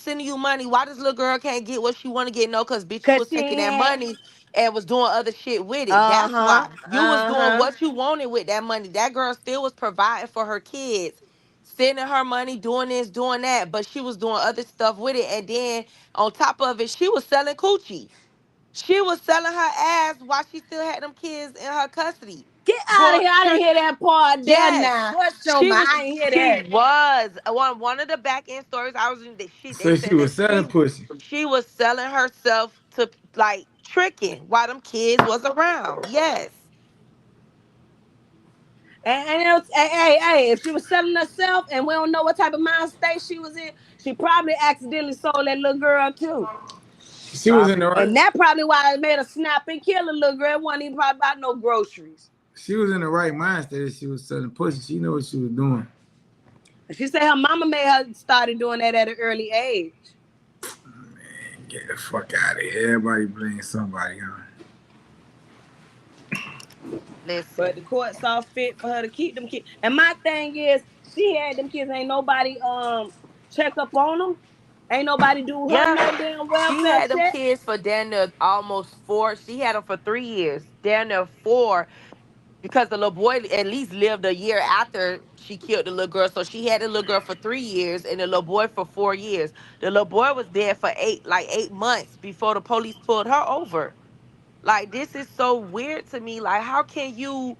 sending you money, why this little girl can't get what she want to get? No, because bitch, you Cause was she taking that ain't money and was doing other shit with it. That's uh-huh. why you was doing Uh-huh. what you wanted with that money. That girl still was providing for her kids, sending her money, doing this, doing that, but she was doing other stuff with it. And then on top of it, she was selling coochie. She was selling her ass while she still had them kids in her custody. Get out of Going here. I didn't trick. hear that part there Yes, now. Hush your she mouth. was. I ain't hear She that. was one of the back end stories I was in. They So she said that was selling pussy. she was selling herself to like tricking while them kids was around. Yes. And hey, if she was selling herself and we don't know what type of mind state she was in, she probably accidentally sold that little girl too. She was in the right. And that probably why it made her snap and kill a little girl. It wasn't even probably about no groceries. She was in the right mindset. She was selling pussy. She knew what she was doing. And she said her mama made her started doing that at an early age. Man, get the fuck out of here. Everybody blame somebody, huh? But Listen. the court saw fit for her to keep them kids. And my thing is, she had them kids. Ain't nobody check up on them. Ain't nobody do her Yeah, no damn she welfare had them check. kids for damn near almost 4. She had them for 3 years, damn near 4, because the little boy at least lived a year after she killed the little girl. So she had the little girl for 3 years and the little boy for 4 years. The little boy was dead for 8 months before the police pulled her over. Like, this is so weird to me. Like, how can you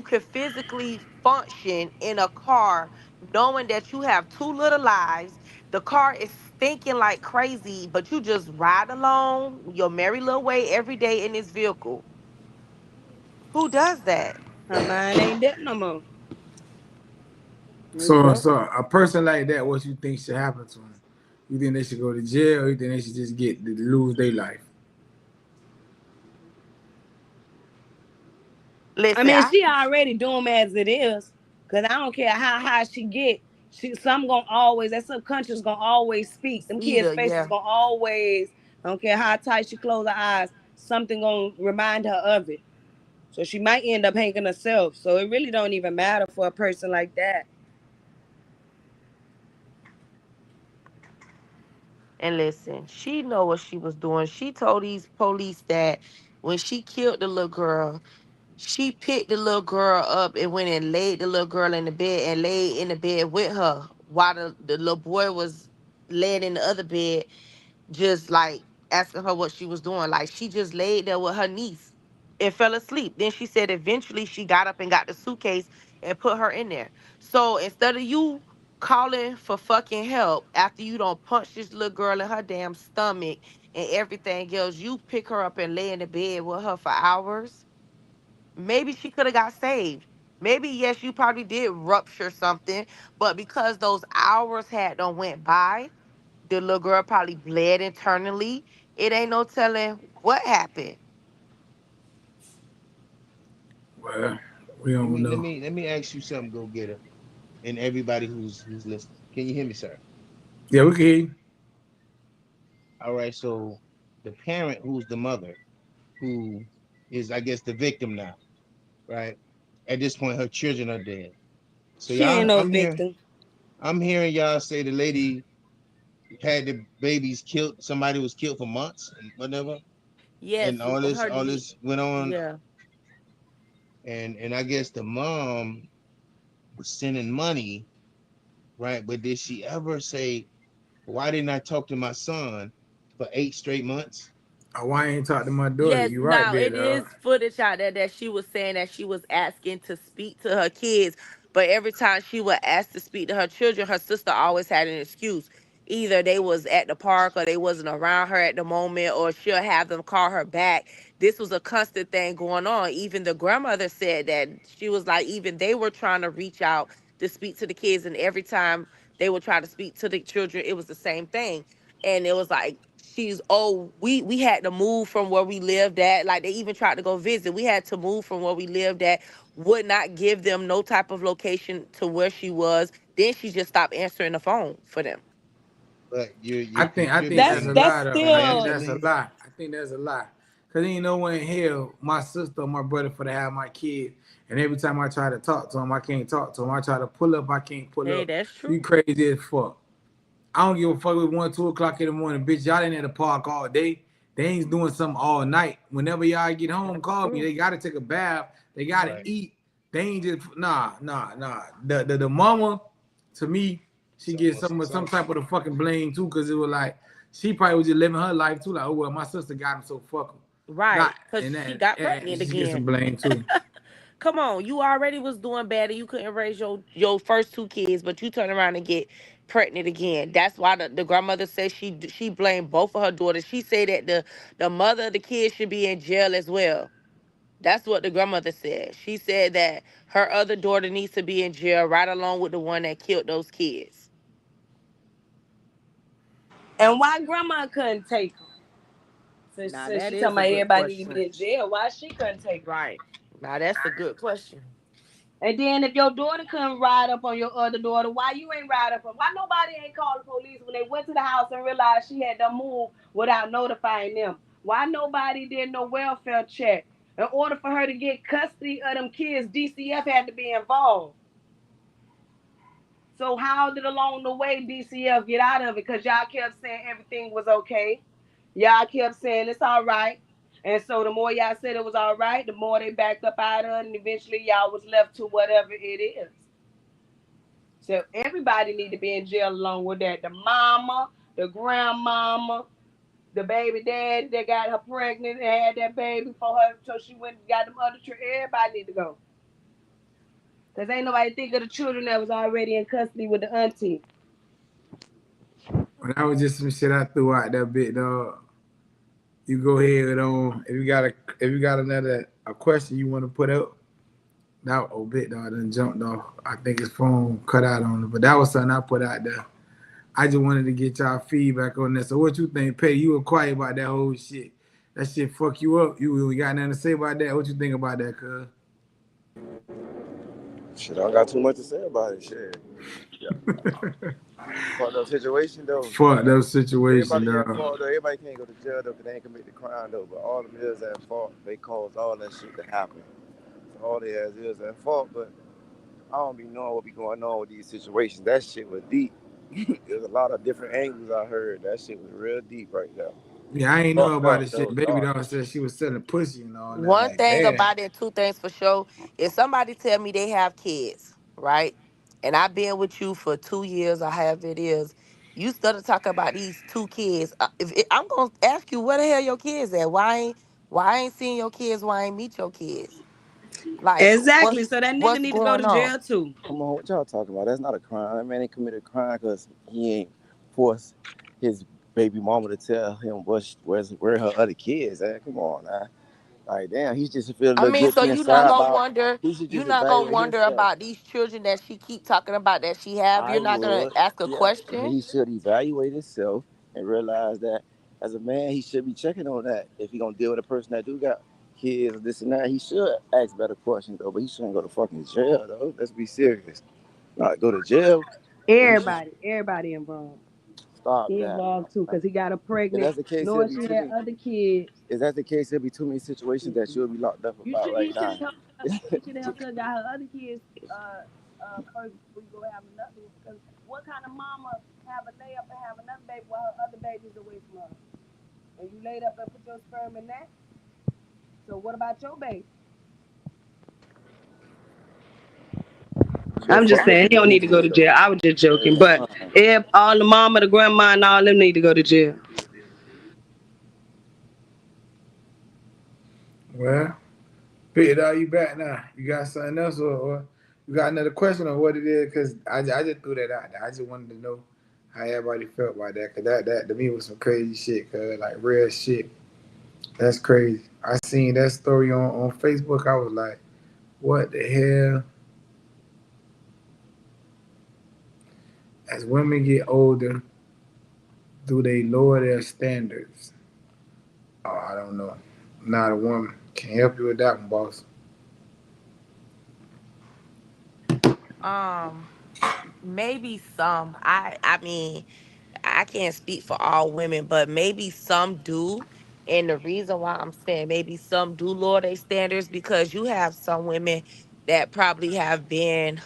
could physically function in a car knowing that you have two little lives? The car is stinking like crazy, but you just ride along your merry little way every day in this vehicle. Who does that? Her mind ain't that no more. So, Okay. so a person like that, what you think should happen to him? You think they should go to jail, or you think they should just get to lose their life? I Listen, mean, she already doing as it is. Cause I don't care how high she get. Some gonna always, that subconscious gonna always speak. Them kids' either, faces yeah. gonna always, I don't care how tight she close her eyes, something gonna remind her of it. So she might end up hanging herself. So it really don't even matter for a person like that. And listen, she know what she was doing. She told these police that when she killed the little girl, she picked the little girl up and went and laid the little girl in the bed and laid in the bed with her while the little boy was laying in the other bed, just like asking her what she was doing. Like she just laid there with her niece and fell asleep. Then she said eventually she got up and got the suitcase and put her in there. So instead of you calling for fucking help after you don't punch this little girl in her damn stomach and everything else, you pick her up and lay in the bed with her for hours. Maybe she could have got saved. Maybe yes, you probably did rupture something, but because those hours had done went by, the little girl probably bled internally. It ain't no telling what happened. Well, we Let don't me let know. me let me ask you something, go get her, and everybody who's listening. Can you hear me, sir? Yeah, we can hear you. All right. So the parent, who's the mother, who is, I guess, the victim now, right? At this point, her children are dead. So She ain't y'all, no I'm victim. I'm hearing y'all say the lady had the babies killed. Somebody was killed for months and whatever, and Yes, all this went on, yeah. and I guess the mom was sending money, right? But did she ever say, "Why didn't I talk to my son for 8 straight months?" Why ain't talk to my daughter? Yes, You right, now big it is dog. footage out there that she was saying that she was asking to speak to her kids, but every time she would ask to speak to her children, her sister always had an excuse. Either they was at the park or they wasn't around her at the moment, or she'll have them call her back. This was a constant thing going on. Even the grandmother said that she was like, even they were trying to reach out to speak to the kids, and every time they would try to speak to the children, it was the same thing. And it was like she's, oh, we had to move from where we lived at. Like they even tried to go visit, we had to move from where we lived at, would not give them no type of location to where she was. Then she just stopped answering the phone for them. But I you're think that's a contributing That's lie though. I think still that's a financially. lie. I think that's a lie. Cause ain't no way in hell my sister or my brother for to have my kid. And every time I try to talk to him, I can't talk to him. I try to pull up, I can't pull Hey, up. that's You true. crazy as fuck. I don't give a fuck with 1, 2 o'clock in the morning, bitch. Y'all ain't at the park all day. They ain't doing something all night. Whenever y'all get home, That's call me. true. They gotta take a bath. They gotta Right. eat. They ain't just nah. The mama, to me, she gets some type of the fucking blame too, cause it was like she probably was just living her life too. Like, oh well, my sister got him, so fuck him. Not Right, because and she that got and pregnant she gets again. some blame too. Come on, you already was doing bad and you couldn't raise your first two kids, but you turn around and get pregnant again. That's why the grandmother says she blamed both of her daughters. She said that the mother of the kids should be in jail as well. That's what the grandmother said. She said that her other daughter needs to be in jail right along with the one that killed those kids. and why grandma couldn't take them? Now Since that she talking is a about good everybody need to question. be in jail, why she couldn't take them? Right. Now that's a good question. And then if your daughter couldn't ride up on your other daughter, why you ain't ride up on? Why nobody ain't called the police when they went to the house and realized she had to move without notifying them? Why nobody did no welfare check? In order for her to get custody of them kids, DCF had to be involved. So how did along the way DCF get out of it? Because y'all kept saying everything was okay. Y'all kept saying it's all right. And so the more y'all said it was all right, the more they backed up out of it, and eventually y'all was left to whatever it is. So everybody need to be in jail along with that. The mama, the grandmama, the baby daddy that got her pregnant and had that baby for her, so she went and got them other children. Everybody need to go. Cause ain't nobody think of the children that was already in custody with the auntie. When I was just some shit I threw out that bit, dog. You go ahead on if you got another a question you want to put up. That old bit dog done jumped off. I think his phone cut out on it, but that was something I put out there. I just wanted to get y'all feedback on that. So what you think, Petty? You were quiet about that whole shit. That shit fuck you up. You got nothing to say about that? What you think about that, cuz? Shit, I don't got too much to say about it. Shit. Yeah. Fucked up situation though. Fuck those situation, Everybody at dog. fault though. Everybody can't go to jail though because they ain't commit the crime though. But all them is at fault. They caused all that shit to happen. So all they has is at fault. But I don't be knowing what be going on with these situations. That shit was deep. There's a lot of different angles I heard. That shit was real deep right there. Yeah, I ain't know Fucked about up this shit. though, Baby dark. doll said she was selling pussy and all that. One Like, thing damn. about it, two things for sure. If somebody tell me they have kids, right, and I've been with you for 2 years or however it is, you started talking about these two kids. I'm gonna ask you where the hell your kids at? Why I ain't seen your kids? Why I ain't meet your kids? Like Exactly. So that nigga what's need to go going to on? jail too. Come on, what y'all talking about? That's not a crime. That man ain't committed a crime because he ain't forced his baby mama to tell him where her other kids at. Come on, now. Like, damn, he just feel a I little mean, so guilty you not inside gonna about. wonder, He should you just not gonna evaluate wonder himself. about these children that she keep talking about that she have. I You're not gonna would, ask a yeah. question. He should evaluate himself and realize that as a man, he should be checking on that. If he gonna deal with a person that do got kids, this and that, he should ask better questions though. But he shouldn't go to fucking jail though. Let's be serious. Not go to jail, but he should Everybody involved. stop He that. involved too, cause he got her If pregnant, that's the case, knowing she had other kids. If that's the case, there'll be too many situations that Mm-mm. you'll be locked up You about should. right He should have now. helped her. He should have helped her got her other kids first before you go have another one. Because what kind of mama have a lay up and have another baby while her other baby's away from her? And you laid up and put your sperm in that. So what about your baby? But I'm just fuck what saying you he don't need do to go to to though. jail. I was just That joking, ain't a but crime. if all the mama, the grandma, and all them need to go to jail. Well, Big dog, you back now. You got something else or you got another question on what it is? Because I just threw that out there. I just wanted to know how everybody felt about that. Because that to me was some crazy shit. Because, like, real shit. That's crazy. I seen that story on Facebook. I was like, what the hell? As women get older, do they lower their standards? Oh, I don't know. I'm not a woman. Can't help you with that one, boss. Um, maybe some. I mean, I can't speak for all women, but maybe some do. And the reason why I'm saying maybe some do lower their standards because you have some women that probably have been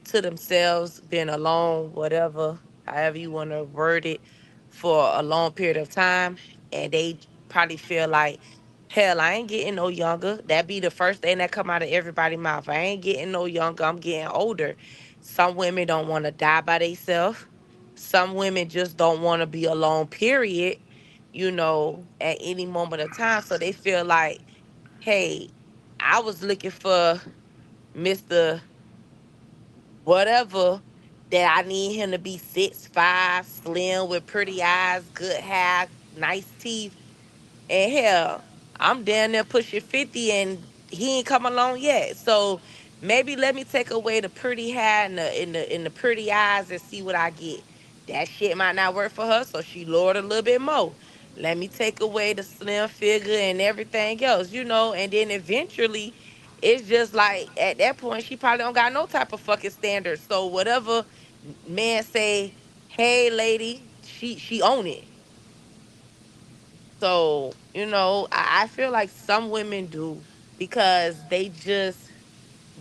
to themselves, been alone, whatever, however you want to word it, for a long period of time, and they probably feel like, hell, I ain't getting no younger. That be the first thing that come out of everybody's mouth. I ain't getting no younger. I'm getting older. Some women don't want to die by themselves. Some women just don't want to be alone. Period. At any moment of time, so they feel like, hey, I was looking for Mister whatever that I need him to be 6'5", slim with pretty eyes, good hair, nice teeth. And hell, I'm down there pushing 50 and he ain't come along yet. So maybe let me take away the pretty hair and the pretty eyes and see what I get. That shit might not work for her, so she lowered a little bit more. Let me take away the slim figure and everything else, and then eventually it's just like at that point she probably don't got no type of fucking standards. So whatever man say, hey lady, she own it. So, I feel like some women do because they just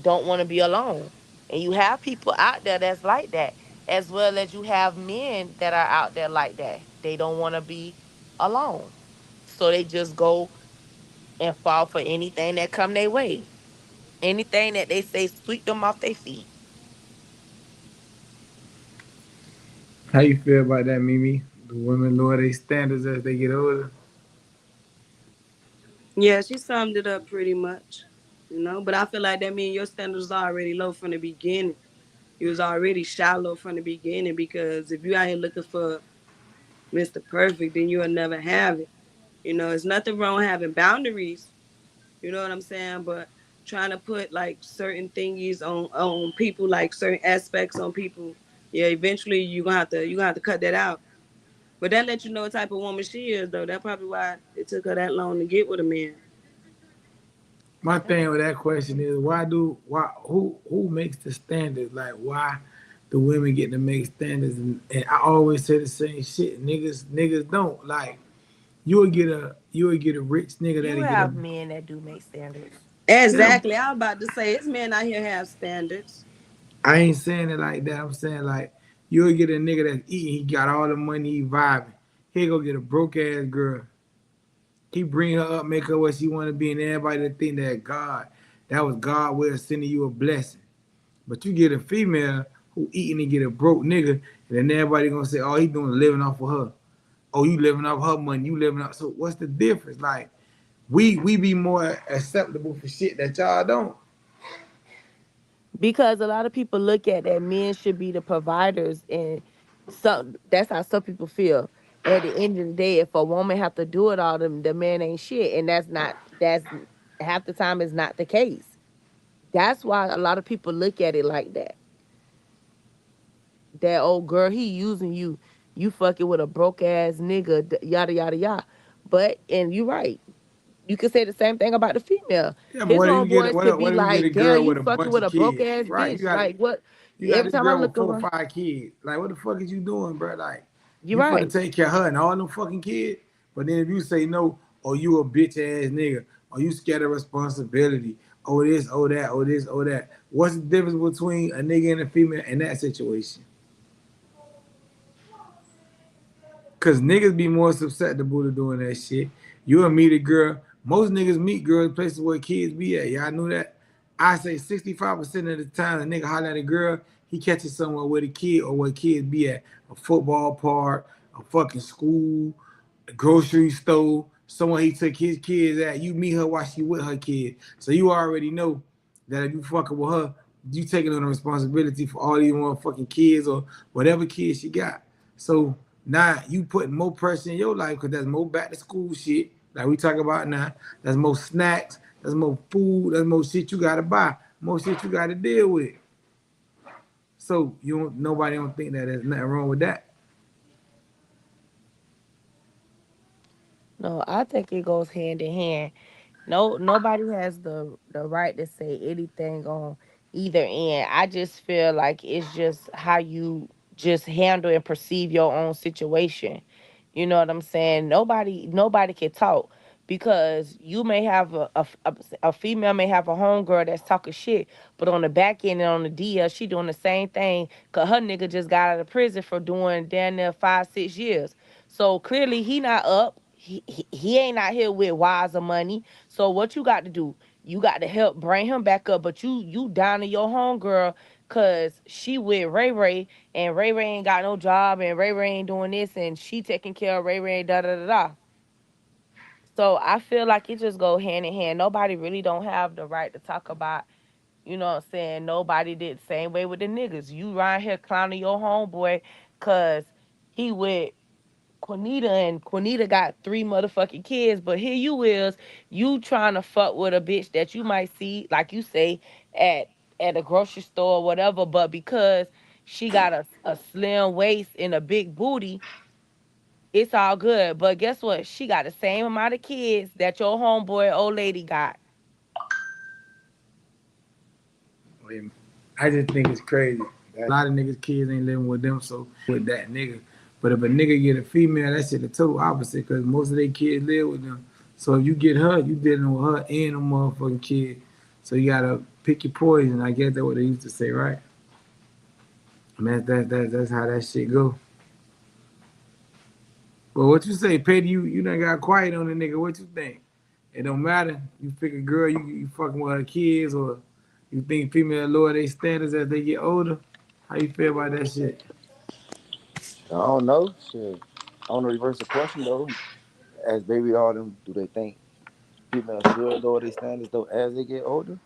don't want to be alone. And you have people out there that's like that, as well as you have men that are out there like that. They don't want to be alone. So they just go and fall for anything that come their way. Anything that they say sweep them off their feet. How you feel about that, Mimi? Do women lower their standards as they get older? Yeah, she summed it up pretty much. But I feel like that means your standards are already low from the beginning. You was already shallow from the beginning because if you out here looking for Mr. Perfect, then you'll never have it. It's nothing wrong having boundaries. You know what I'm saying? But trying to put like certain thingies on people, like certain aspects on people, yeah, eventually you gonna have to cut that out. But that lets you know what type of woman she is, though. That's probably why it took her that long to get with a man. My thing with that question is why who makes the standards? Like why do women get to make standards? And I always say the same shit. Niggas don't like. You will get a rich nigga You that'll get a. have men that do make standards. Yeah, Exactly. I was about to say, it's men out here have standards. I ain't saying it like that. I'm saying like you'll get a nigga that's eating. He got all the money. He vibing. He go get a broke ass girl. He bring her up, make her what she want to be, and everybody to think that was God way of sending you a blessing. But you get a female who eating and get a broke nigga, and then everybody gonna say, "Oh, he doing living off of her. Oh, you living off her money. You living off." So what's the difference? Like we be more acceptable for shit that y'all don't. Because a lot of people look at that men should be the providers, and some that's how some people feel. At the end of the day, if a woman have to do it all, the man ain't shit, and that's half the time is not the case. That's why a lot of people look at it like that. That old girl, he using you, you fucking with a broke ass nigga, yada yada yada. But and you right, you could say the same thing about the female. Yeah, but His what if you get homeboys could be what if you get a like, damn, girl you with a fucking bunch with of a broke kids? ass Right. bitch. Like what? You got Every this time I girl with look four or around, five kids. Like what the fuck is you doing, bro? Like you're you for to right. take care of her and all them fucking kids. But then if you say no, or you a bitch ass nigga, or you scared of responsibility, oh this, oh that, oh this, oh that. What's the difference between a nigga and a female in that situation? Cause niggas be more susceptible to doing that shit. You'll meet a girl. Most niggas meet girls places where kids be at. Y'all knew that? I say 65% of the time a nigga holler at a girl, he catches somewhere where the kid or where kids be at. A football park, a fucking school, a grocery store, somewhere he took his kids at. You meet her while she with her kid. So you already know that if you fucking with her, you taking on the responsibility for all these motherfucking kids or whatever kids she got. So now you putting more pressure in your life because there's more back to school shit like we talk about now. There's more snacks, there's more food, there's more shit you gotta buy, more shit you gotta deal with. So you don't nobody don't think that there's nothing wrong with that. No, I think it goes hand in hand. No, nobody has the right to say anything on either end. I just feel like it's just how you just handle and perceive your own situation. You know what I'm saying? Nobody can talk because you may have a female may have a homegirl that's talking shit, but on the back end and on the DL, she doing the same thing because her nigga just got out of prison for doing damn near 5 6 years. So clearly he not up. He ain't out here with wise of money. So what you got to do? You got to help bring him back up. But you down to your homegirl cause she with Ray Ray and Ray Ray ain't got no job and Ray Ray ain't doing this and she taking care of Ray Ray da da da da. So I feel like it just go hand in hand. Nobody really don't have the right to talk about, you know what I'm saying? Nobody did the same way with the niggas. You around here clowning your homeboy cause he with Quinita and Quinita got 3 motherfucking kids, but here you is, you trying to fuck with a bitch that you might see, like you say, at at a grocery store or whatever, but because she got a slim waist and a big booty, it's all good. But guess what? She got the same amount of kids that your homeboy old lady got. I just think it's crazy. A lot of niggas kids ain't living with them, so with that nigga. But if a nigga get a female, that shit the total opposite because most of their kids live with them. So if you get her, you dealing with her and a motherfucking kid. So you gotta pick your poison. I guess that's what they used to say, right? Man, that's how that shit go. But what you say, Petty? You done got quiet on the nigga. What you think? It don't matter. You pick a girl, you fucking with her kids, or you think female lower their standards as they get older. How you feel about that shit? I don't know. Shit. I want to reverse the question though. As baby all them, do they think females should lower their standards though as they get older?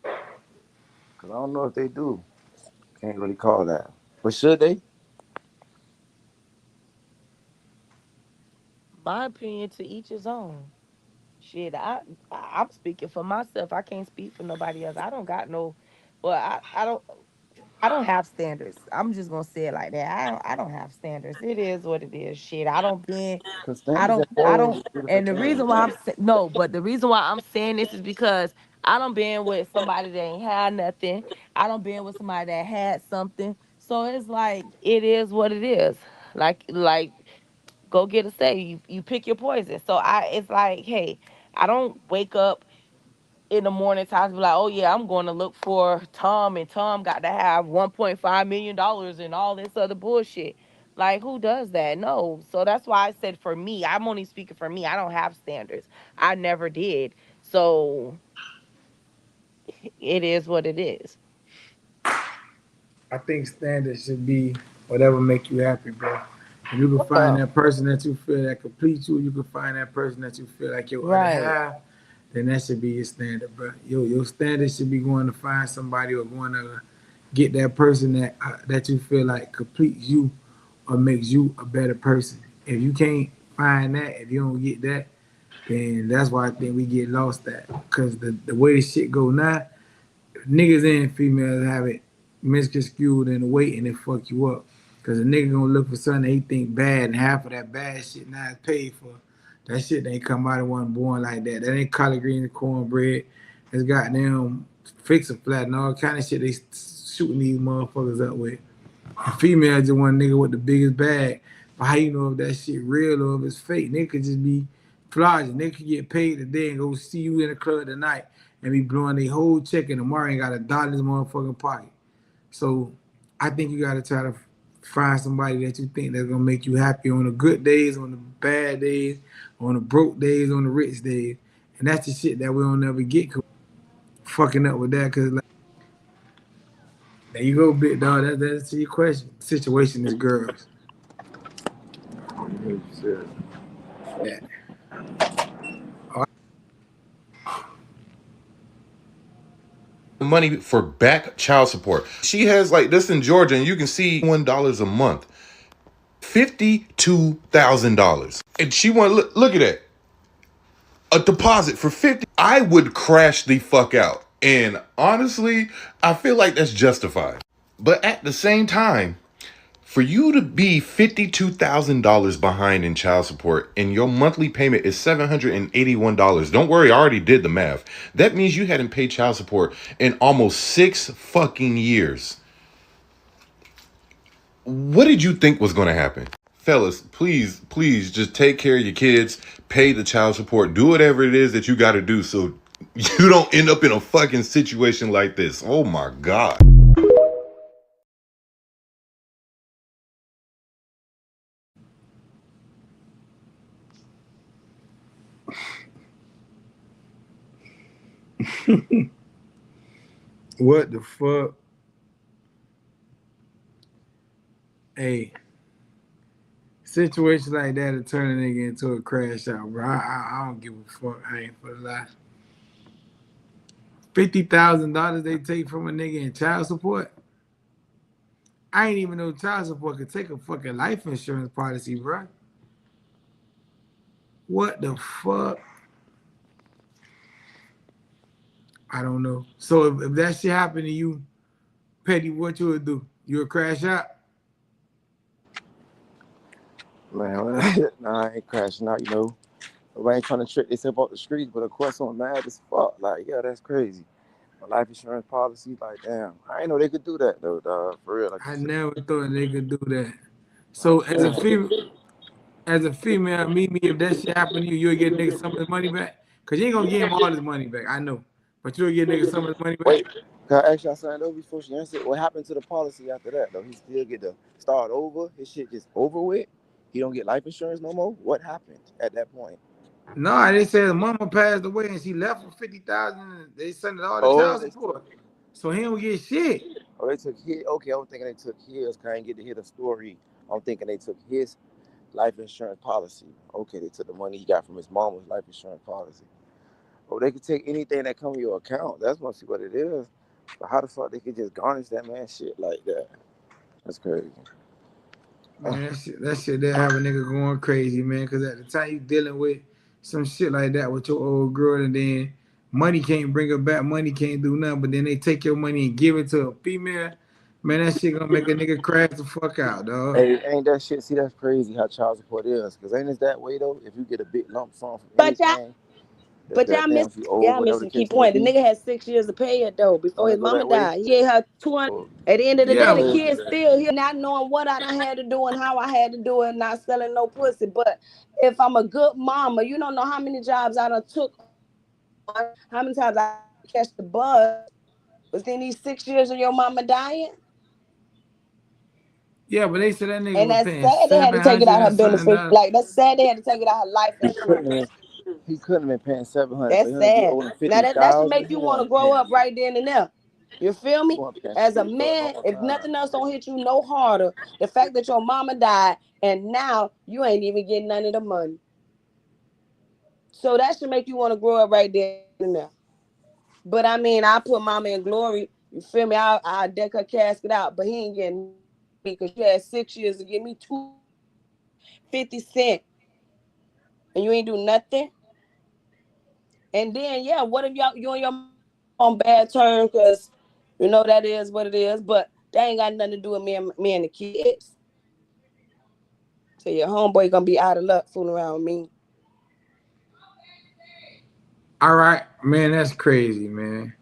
Cause I don't know if they do. Can't really call that. But should they? My opinion, to each his own. Shit, I'm speaking for myself. I can't speak for nobody else. I don't got no, well, I don't have standards. I'm just gonna say it like that. I don't have standards. It is what it is. Shit, I don't been. Cause I standards don't. ain't I always don't. a beautiful And the thing. reason why no, but the reason why I'm saying this is because I done been with somebody that ain't had nothing. I done been with somebody that had something. So it's like it is what it is. Like go get a say. You pick your poison. So it's like, hey, I don't wake up in the morning times be like, oh yeah, I'm going to look for Tom, and Tom got to have $1.5 million and all this other bullshit. Like, who does that? No. So that's why I said for me, I'm only speaking for me. I don't have standards. I never did. So it is what it is. I think standards should be whatever make you happy, bro. If you can find Yeah. that person that you feel that completes you, you can find that person that you feel like your other Right. half, then that should be your standard, bro. Your standard should be going to find somebody or going to get that person that you feel like completes you or makes you a better person. If you can't find that, if you don't get that, then that's why I think we get lost at. Cause the way this shit go now, niggas and females have it misconstrued in a way and it fuck you up. Cause a nigga gonna look for something he think bad and half of that bad shit now is paid for. That shit ain't come out of one born like that. That ain't collard greens and cornbread. It's goddamn fix a flat and all kind of shit they shooting these motherfuckers up with. And female just one nigga with the biggest bag. But how you know if that shit real or if it's fake? Nigga could just be flogging. Nigga could get paid today and go see you in the club tonight and be blowing their whole check and tomorrow ain't got a dollar in his motherfucking pocket. So I think you gotta try to find somebody that you think that's gonna make you happy on the good days, on the bad days, on the broke days, on the rich days. And that's the shit that we don't never get fucking up with that because like there you go, big dog. That's your question. Situation is girls. Yeah. What the fuck? Hey, situations like that to turn a nigga into a crash out, bro. I don't give a fuck. I ain't for the lie. $50,000 they take from a nigga in child support. I ain't even know child support could take a fucking life insurance policy, bro. What the fuck? I don't know. So if that shit happened to you, Petty, what you would do? You would crash out? Man, nah, I ain't crashing out, you know. Nobody ain't trying to trick themselves off the streets, but of course I'm mad as fuck. Like, yeah, that's crazy. A life insurance policy, like, damn. I ain't know they could do that though, dog. For real, like you I said. never thought they could do that. So Like, damn. as a female, meet me if that shit happened to you, you'll get nigga some of his money back. Cause you ain't gonna give him all his money back, I know. But you'll get nigga some of his money back. Wait, can I ask y'all something though before she answered? What happened to the policy after that though? He still get to start over? His shit just over with? He don't get life insurance no more? What happened at that point? No, they said his mama passed away and she left with 50,000. They sent it all the Oh, child they took. support. So he don't get shit. Oh, they took his. Okay, I was thinking they took his. Cause I didn't get to hear the story. I'm thinking they took his life insurance policy. Okay, they took the money he got from his mama's life insurance policy. Oh, they could take anything that come in your account. That's mostly what it is. But how the fuck they could just garnish that man shit like that? That's crazy. Man, that shit there have a nigga going crazy, man. Cause at the time you dealing with some shit like that with your old girl, and then money can't bring her back, money can't do nothing. But then they take your money and give it to a female. Man, that shit gonna make a nigga crash the fuck out, dog. Hey, ain't that shit? See, that's crazy how child support is. Cause ain't it that way though? If you get a big lump sum from But y'all anything, That But that damn she old, y'all whatever the missing the key case may point. The be. nigga had 6 years to pay it though before Don't his that go mama that way? died. He gave her 200. Or At the end of the Yeah, day, the oh, kid's still here, not knowing what I done had to do and how I had to do it, not selling no pussy. But if I'm a good mama, you don't know how many jobs I done took on, how many times I catch the bus within these 6 years of your mama dying. yeah, but they said that nigga And was that's paying sad they had to seven take it hundred out and her something benefit. dollars. Like that's sad they had to take it out her life he couldn't insurance. have he couldn't have been paying 700 for That's him to be sad. owing Now that should 50,000. make He you want to wasn't grow paying up shit. right then and there. You feel He me? wasn't paying As a shit for a man, long if time. nothing else don't hit you no harder, the fact that your mama died and now you ain't even getting none of the money. So that should make you want to grow up right there and there. But I mean, I put mama in glory. You feel me? I deck her casket out, but he ain't getting nothing because you had 6 years to give me 250 cents and you ain't do nothing. And then yeah, what if y'all you and your on bad terms? Because you know that is what it is. But that ain't got nothing to do with me and the kids. So your homeboy gonna be out of luck fooling around with me. All right, man, that's crazy, man.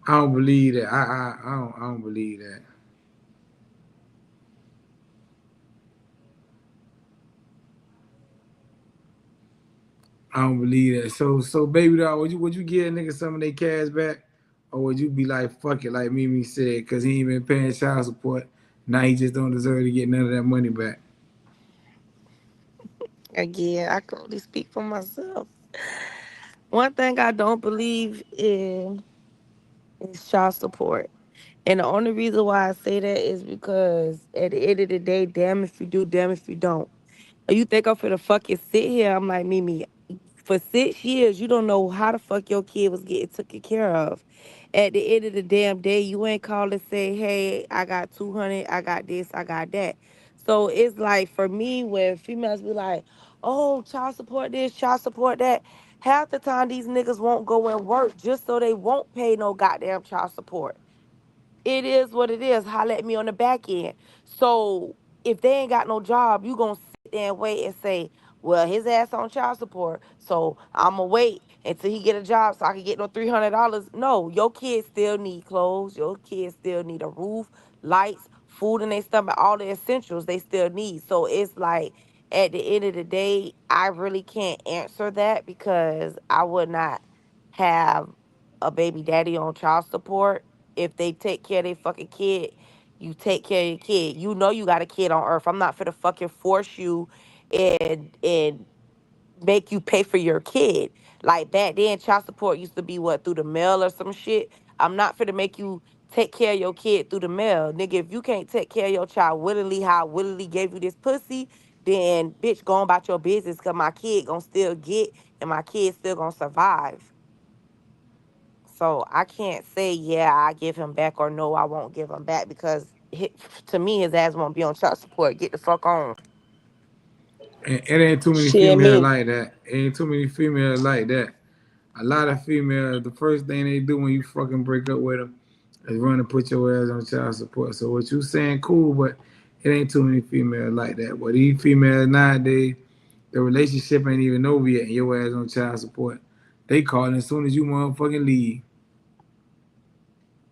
I don't believe that. I don't believe that. I don't believe that. So baby doll, would you give a nigga some of their cash back, or would you be like fuck it, like Mimi said, cause he ain't been paying child support. Now he just don't deserve to get none of that money back. Again, I can only speak for myself. One thing I don't believe in is child support. And the only reason why I say that is because at the end of the day, damn if you do, damn if you don't. You think I'm finna fucking sit here? I'm like, Mimi, for 6 years, you don't know how the fuck your kid was getting taken care of. At the end of the damn day, you ain't call and say, hey, I got 200, I got this, I got that. So it's like for me, when females be like, oh, child support this, child support that, half the time these niggas won't go and work just so they won't pay no goddamn child support. It is what it is. Holla at me on the back end. So if they ain't got no job, you gonna sit there and wait and say, well, his ass on child support, so I'ma wait until he get a job so I can get no $300. No, your kids still need clothes. Your kids still need a roof, lights, food in their stomach, all the essentials they still need. So it's like at the end of the day, I really can't answer that because I would not have a baby daddy on child support. If they take care of their fucking kid, you take care of your kid. You know you got a kid on earth. I'm not for to fucking force you and make you pay for your kid. Like back then, child support used to be what, through the mail or some shit. I'm not for to make you take care of your kid through the mail. Nigga, if you can't take care of your child willingly, how I willingly gave you this pussy, then bitch, go on about your business because my kid gonna still get and my kid still gonna survive. So I can't say, yeah, I give him back or no, I won't give him back because to me, his ass won't be on child support. Get the fuck on. And it ain't too many Shit, females me. like that. It ain't too many females like that. A lot of females, the first thing they do when you fucking break up with them is run and put your ass on child support. So what you saying, cool, but it ain't too many females like that. But these females nowadays, the relationship ain't even over yet, and your ass on child support. They call as soon as you motherfucking leave.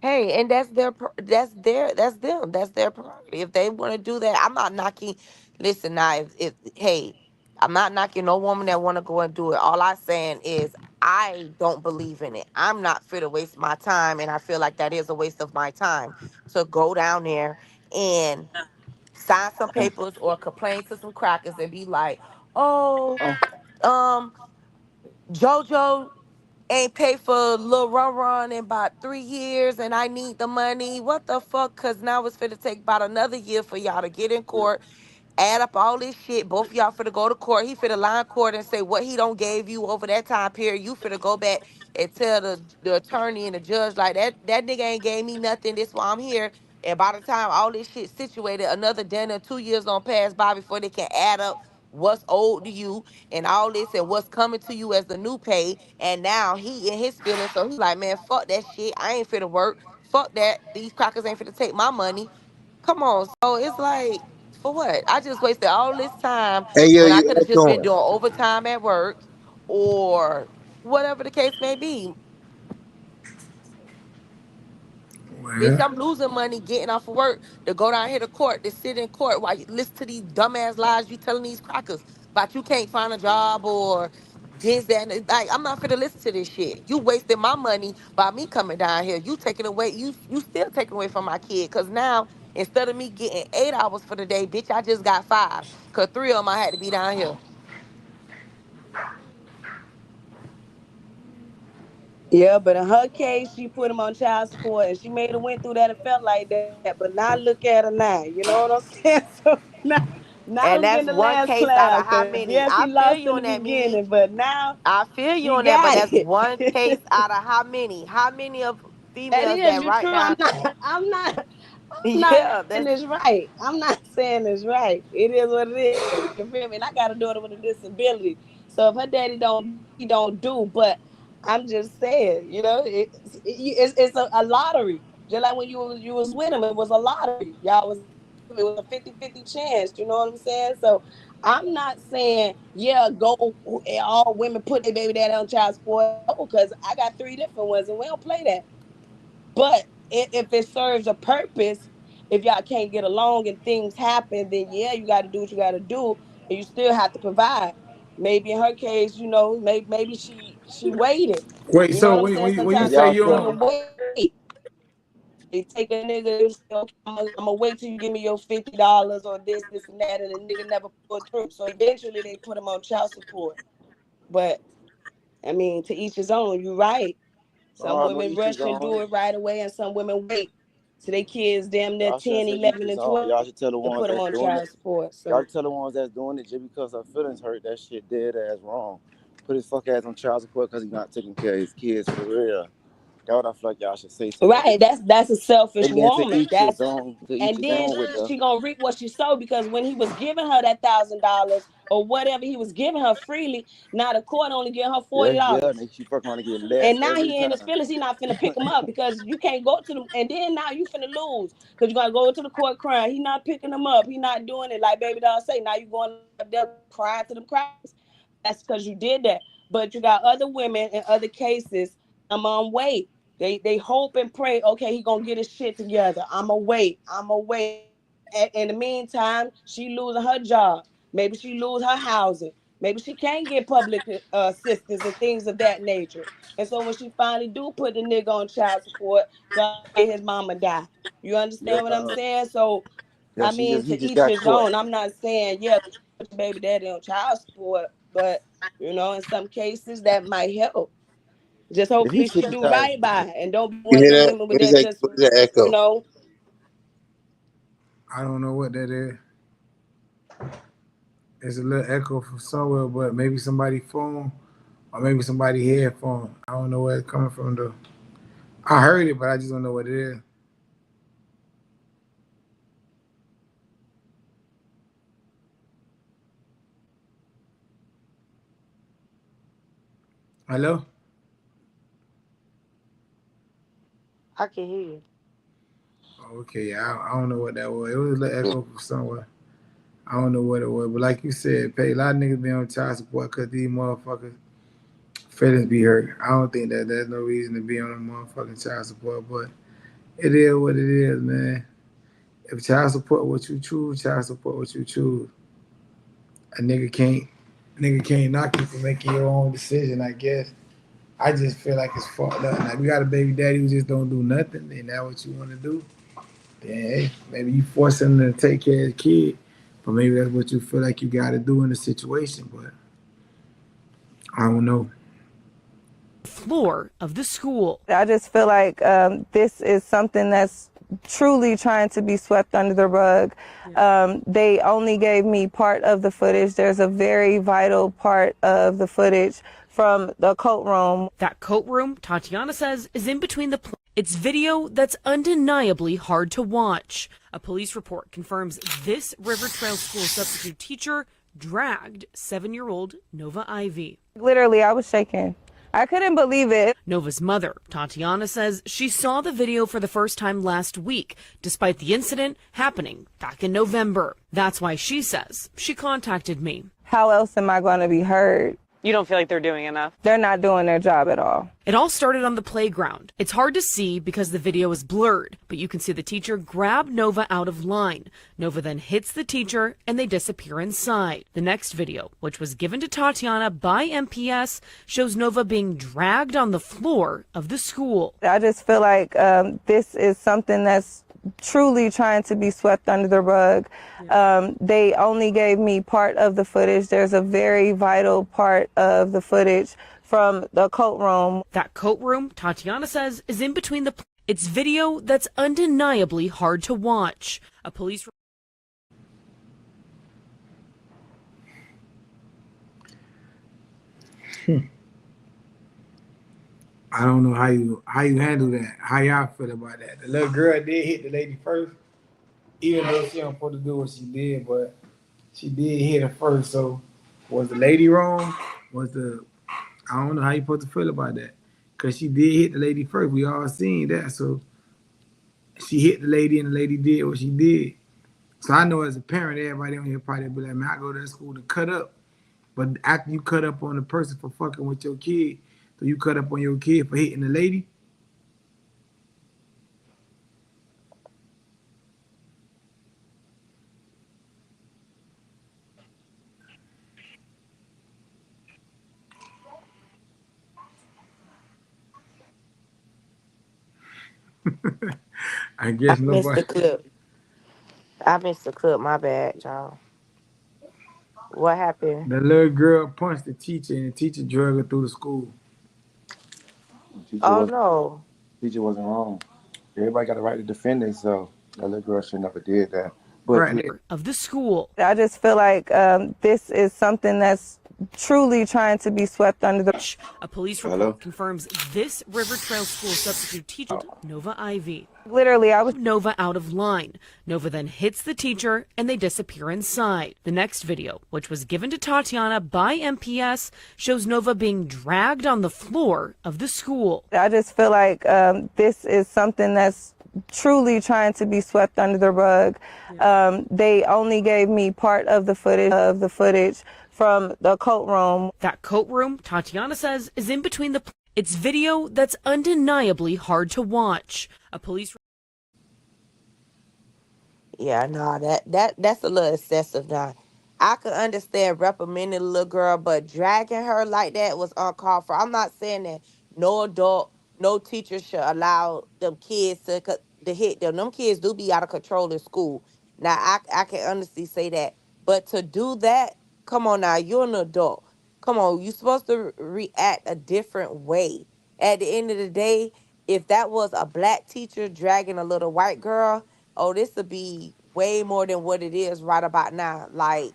Hey, and that's them. That's their prerogative. If they want to do that, I'm not knocking. Listen, now, if hey, I'm not knocking no woman that want to go and do it. All I'm saying is I don't believe in it. I'm not fit to waste my time, and I feel like that is a waste of my time to go down there and sign some papers or complain to some crackers and be like, oh, Oh, um, JoJo ain't paid for Lil Run Run in about 3 years and I need the money. What the fuck? Cause now it's finna take about another year for y'all to get in court, add up all this shit. Both of y'all finna go to court. He finna lie in court and say what he don't gave you over that time period. You finna go back and tell the attorney and the judge like that nigga ain't gave me nothing. This why I'm here. And by the time all this shit situated, another damn near 2 years gonna pass by before they can add up what's owed to you and all this and what's coming to you as the new pay. And now he in his feelings, so he like, man, fuck that shit. I ain't finna work. Fuck that. These crackers ain't finna take my money. Come on. So it's like, for what? I just wasted all this time Hey, yo, when I you could have act just been on. doing overtime at work or whatever the case may be. Bitch, Well, I'm losing money getting off of work to go down here to court, to sit in court while you listen to these dumbass lies you telling these crackers about you can't find a job or this, that, and like I'm not finna listen to this shit. You wasting my money by me coming down here. You taking away, you still taking away from my kid. Cause now instead of me getting 8 hours for the day, bitch, I just got 5. Cause 3 of them I had to be down here. Yeah, but in her case, she put him on child support and she made her went through that and felt like that. But now look at her now. You know what I'm saying? So now And I'm that's getting the one last case out cloud of how because many? yeah, she I feel lost you in the on that, Mimi. beginning, but now I feel you she on that, but got that's one case it. out of how many? How many of That females is, that you're right true. now? I'm not Yeah, saying that's this right. I'm not saying this right. It is what it is. You feel me? And I got a daughter with a disability. So if her daddy don't, he don't do. But I'm just saying, it's a lottery. Just like when you was with him, it was a lottery. Y'all was it was a 50-50 chance. You know what I'm saying? So I'm not saying, yeah, go all women put their baby daddy on child support because I got 3 different ones and we don't play that. But if it serves a purpose, if y'all can't get along and things happen, then yeah, you got to do what you got to do, and you still have to provide. Maybe in her case, maybe she waited. wait. You know So what I'm saying? when you And Sometimes say y'all some you feel women don't, wait. They take a nigga and say, okay, I'm gonna wait till you give me your $50 or this, and that, and the nigga never pulled through. So eventually they put him on child support. But I mean, to each his own. You're right. Some no women each his rush and do own. it right away, and some women wait. So they kids damn near Y'all shouldn't 10, say each 11, his and own. 12 Y'all should tell the to ones put them that's on doing it. child support. Y'all So, tell the ones that's doing it just because her feelings hurt. That shit dead ass wrong. Put his fuck ass on child support because he's not taking care of his kids for real. That's what I feel like y'all should say to that. right, that's a selfish And then to woman. each his own. To each And his then own with the. she gonna reap what she sowed because when he was giving her that $1,000 or whatever he was giving her freely, now the court only giving her Yeah, yeah. $40. And she fucking want to get less And now every he in his time. feelings, he not finna pick him up because you can't go to them. And then now you finna lose because you gotta go to the court crying. He not picking him up. He not doing it like baby doll say. Now you going up there crying to them cries. That's because you did that. But you got other women in other cases. I'm on wait. They hope and pray. Okay, he gonna get his shit together. I'ma wait. I'ma wait. In the meantime, she losing her job. Maybe she lose her housing. Maybe she can't get public assistance and things of that nature. And so when she finally do put the nigga on child support, God his mama die. You Yeah. understand what I'm saying? So Yeah. I mean, He to just each got his caught. own. I'm not saying yeah, put your baby daddy on child support, but in some cases that might help. Just If he hopefully she do 50,000. right by it and don't be You one of hear them that? women with What is that that? just What is that you echo? know I don't know what that is. It's a little echo from somewhere, but maybe somebody phone or maybe somebody headphone. I don't know where it's coming from though. I heard it, but I just don't know what it is. Hello? I can hear you. Okay, yeah, I don't know what that was. It was a little echo from somewhere. I don't know what it was, but like you said, pay a lot of niggas be on child support because these motherfuckers feelings be hurt. I don't think that there's no reason to be on a motherfucking child support, but it is what it is, man. If child support what you choose, child support what you choose. A nigga can't knock you for making your own decision, I guess. I just feel like it's fucked up. Like we got a baby daddy who just don't do nothing, and that's what you want to do. Then hey, maybe you force him to take care of the kid, but maybe that's what you feel like you got to do in the situation. But I don't know. Floor of the school. I just feel like this is something that's truly trying to be swept under the rug. They only gave me part of the footage. There's a very vital part of the footage from the courtroom. That courtroom, Tatiana says, is in between the. It's video that's undeniably hard to watch. A police report confirms this River Trail School substitute teacher dragged 7-year-old Nova Ivy. Literally, I was shaking. I couldn't believe it. Nova's mother, Tatiana, says she saw the video for the first time last week, despite the incident happening back in November. That's why she says she contacted me. How else am I going to be heard? You don't feel like they're doing enough? They're not doing their job at all. It all started on the playground. It's hard to see because the video is blurred, but you can see the teacher grab Nova out of line. Nova then hits the teacher and they disappear inside. The next video, which was given to Tatiana by MPS, shows Nova being dragged on the floor of the school. I just feel like this is something that's truly trying to be swept under the rug. They only gave me part of the footage. There's a very vital part of the footage from the coat room. That coat room, Tatiana says, is in between the... It's video that's undeniably hard to watch. A police... I don't know how you handle that. How y'all feel about that? The little girl did hit the lady first, even though she don't supposed to do what she did, but she did hit her first. So was the lady wrong? I don't know how you supposed to feel about that. Cause she did hit the lady first. We all seen that. So she hit the lady and the lady did what she did. So I know as a parent, everybody on here probably be like, man, I go to that school to cut up. But after you cut up on the person for fucking with your kid, so you cut up on your kid for hitting the lady? I guess I missed nobody. the clip. I missed the clip. My bad, y'all. What happened? The little girl punched the teacher and the teacher dragged her through the school. Oh no. Teacher wasn't wrong. Everybody got the right to defend themselves. That little girl should never did that. But Right. Of the school. I just feel like this is something that's truly trying to be swept under the... A police report confirms this River Trail school substitute teacher, Nova Ivy. Literally, I was... Nova out of line. Nova then hits the teacher and they disappear inside. The next video, which was given to Tatiana by MPS, shows Nova being dragged on the floor of the school. I just feel like this is something that's truly trying to be swept under the rug. They only gave me part of the footage from the coat room. That coat room, Tatiana says, is in between the... It's video that's undeniably hard to watch. A police... Yeah, no, that's a little excessive now. I could understand reprimanding a little girl, but dragging her like that was uncalled for. I'm not saying that no adult, no teacher should allow them kids to hit them. Them kids do be out of control in school. Now, I can honestly say that. But to do that, come on now, you're an adult. Come on, you're supposed to react a different way. At the end of the day, if that was a black teacher dragging a little white girl, oh, this would be way more than what it is right about now. Like,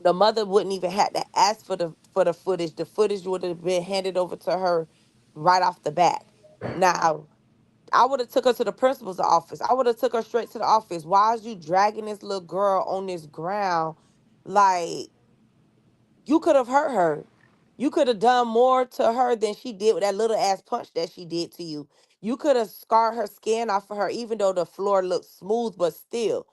the mother wouldn't even have to ask for the footage. The footage would have been handed over to her right off the bat. Now, I would have took her to the principal's office. I would have took her straight to the office. Why is you dragging this little girl on this ground? Like, you could have hurt her. You could have done more to her than she did with that little ass punch that she did to you. You could have scarred her skin off of her, even though the floor looked smooth, but still.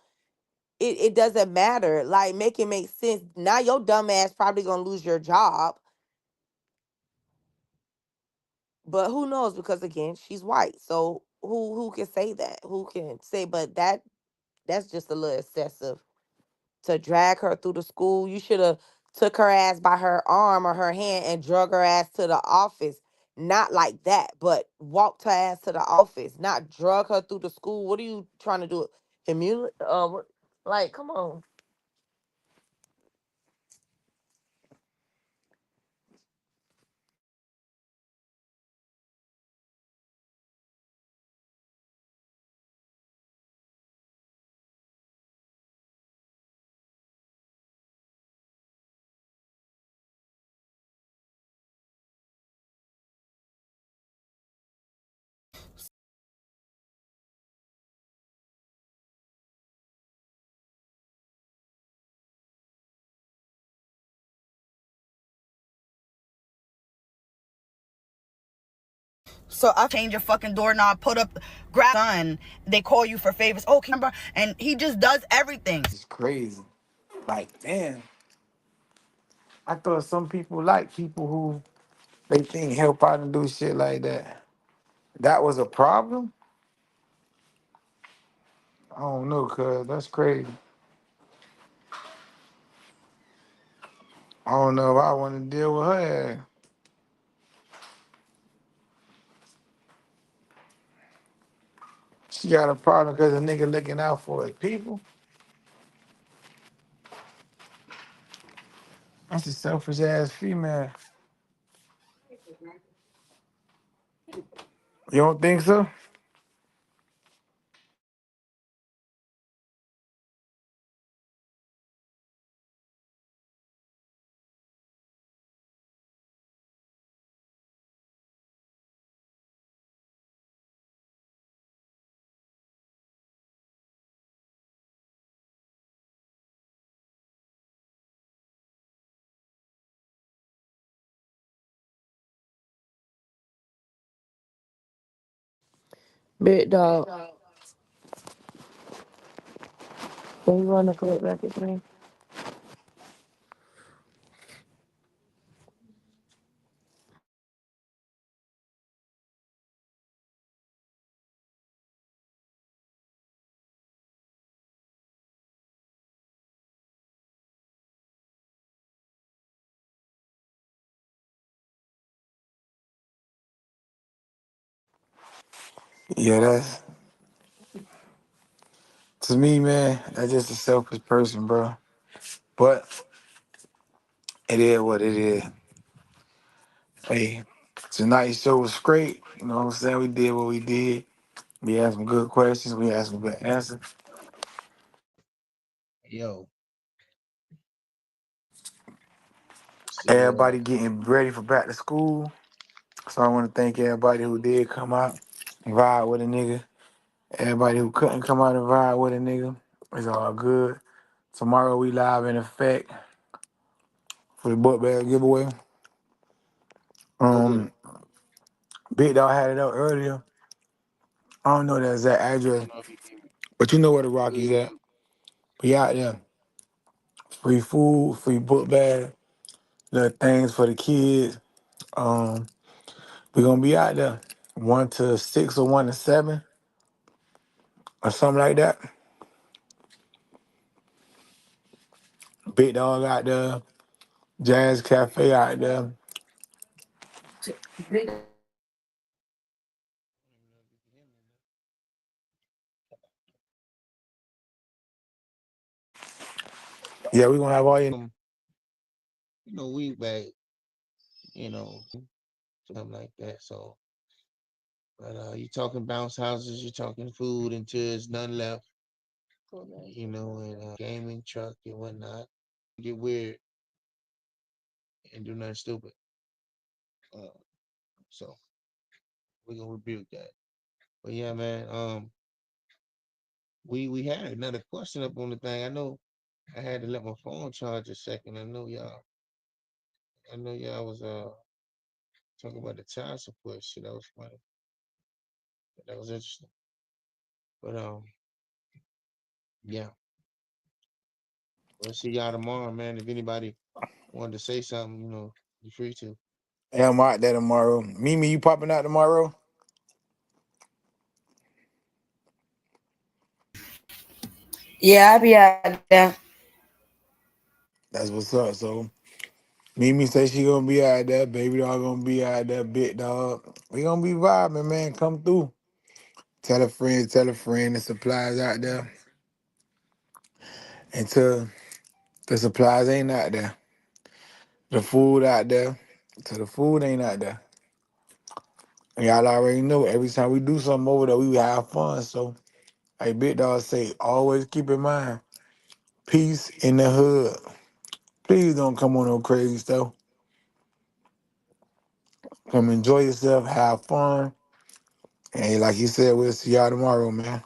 It doesn't matter. Like, make it make sense. Now your dumb ass probably gonna lose your job. But who knows? Because again, she's white. So who can say that? Who can say? But that's just a little excessive. To drag her through the school, you should have took her ass by her arm or her hand and drug her ass to the office. Not like that, but walked her ass to the office. Not drug her through the school. What are you trying to do? Like, come on. So I change your fucking doorknob, put up, grab son. They call you for favors. Oh, can remember? And he just does everything. It's crazy. Like, damn. I thought some people like people who they think help out and do shit like that. That was a problem? I don't know, cuz that's crazy. I don't know if I want to deal with her ass. She got a problem because a nigga looking out for his people. That's a selfish ass female. You don't think so? Big dog. Can you run the clip back at me? Yeah, that's to me, man. That's just a selfish person, bro. But it is what it is. Hey, tonight's show was great. You know what I'm saying? We did what we did. We had some good questions. We had some good answers. Yo, see, Everybody getting ready for back to school. So I want to thank everybody who did come out and ride with a nigga. Everybody who couldn't come out and ride with a nigga. It's all good. Tomorrow we live in effect for the book bag giveaway. go get him. Um, Big Dog had it up earlier. I don't know the exact I address, don't know if he gave it. but you know where the Rockies Yeah. at. We out there. Free food, free book bag, little things for the kids. Um, we gonna be out there. 1 to 6 or 1 to 7 or something like that. Big Dog out there. Jazz Cafe out there. Yeah, we gonna have all your We back, you know, something like that. So, but you talking bounce houses, you talking food until there's none left, and gaming truck and whatnot. Get weird and do nothing stupid. Uh, so we gonna rebuke that. But yeah, man. We had another question up on the thing. I know I had to let my phone charge a second. I know y'all was talking about the child support shit. That was funny. That was interesting. But yeah, we'll see y'all tomorrow, man. If anybody wanted to say something, you're free to. Yeah, I'm out there tomorrow. Mimi, you popping out tomorrow? Yeah, I'll be out there. That's what's up. So Mimi says she gonna be out there. Baby Dog gonna be out there. Big Dog. We gonna be vibing, man. Come through. Tell a friend, tell a friend. The supplies out there. Until the supplies ain't out there. The food out there. Till the food ain't out there. And y'all already know every time we do something over there, we have fun. So, hey, Big Dog say, always keep in mind, peace in the hood. Please don't come on no crazy stuff. Come enjoy yourself, have fun. And like you said, we'll see y'all tomorrow, man.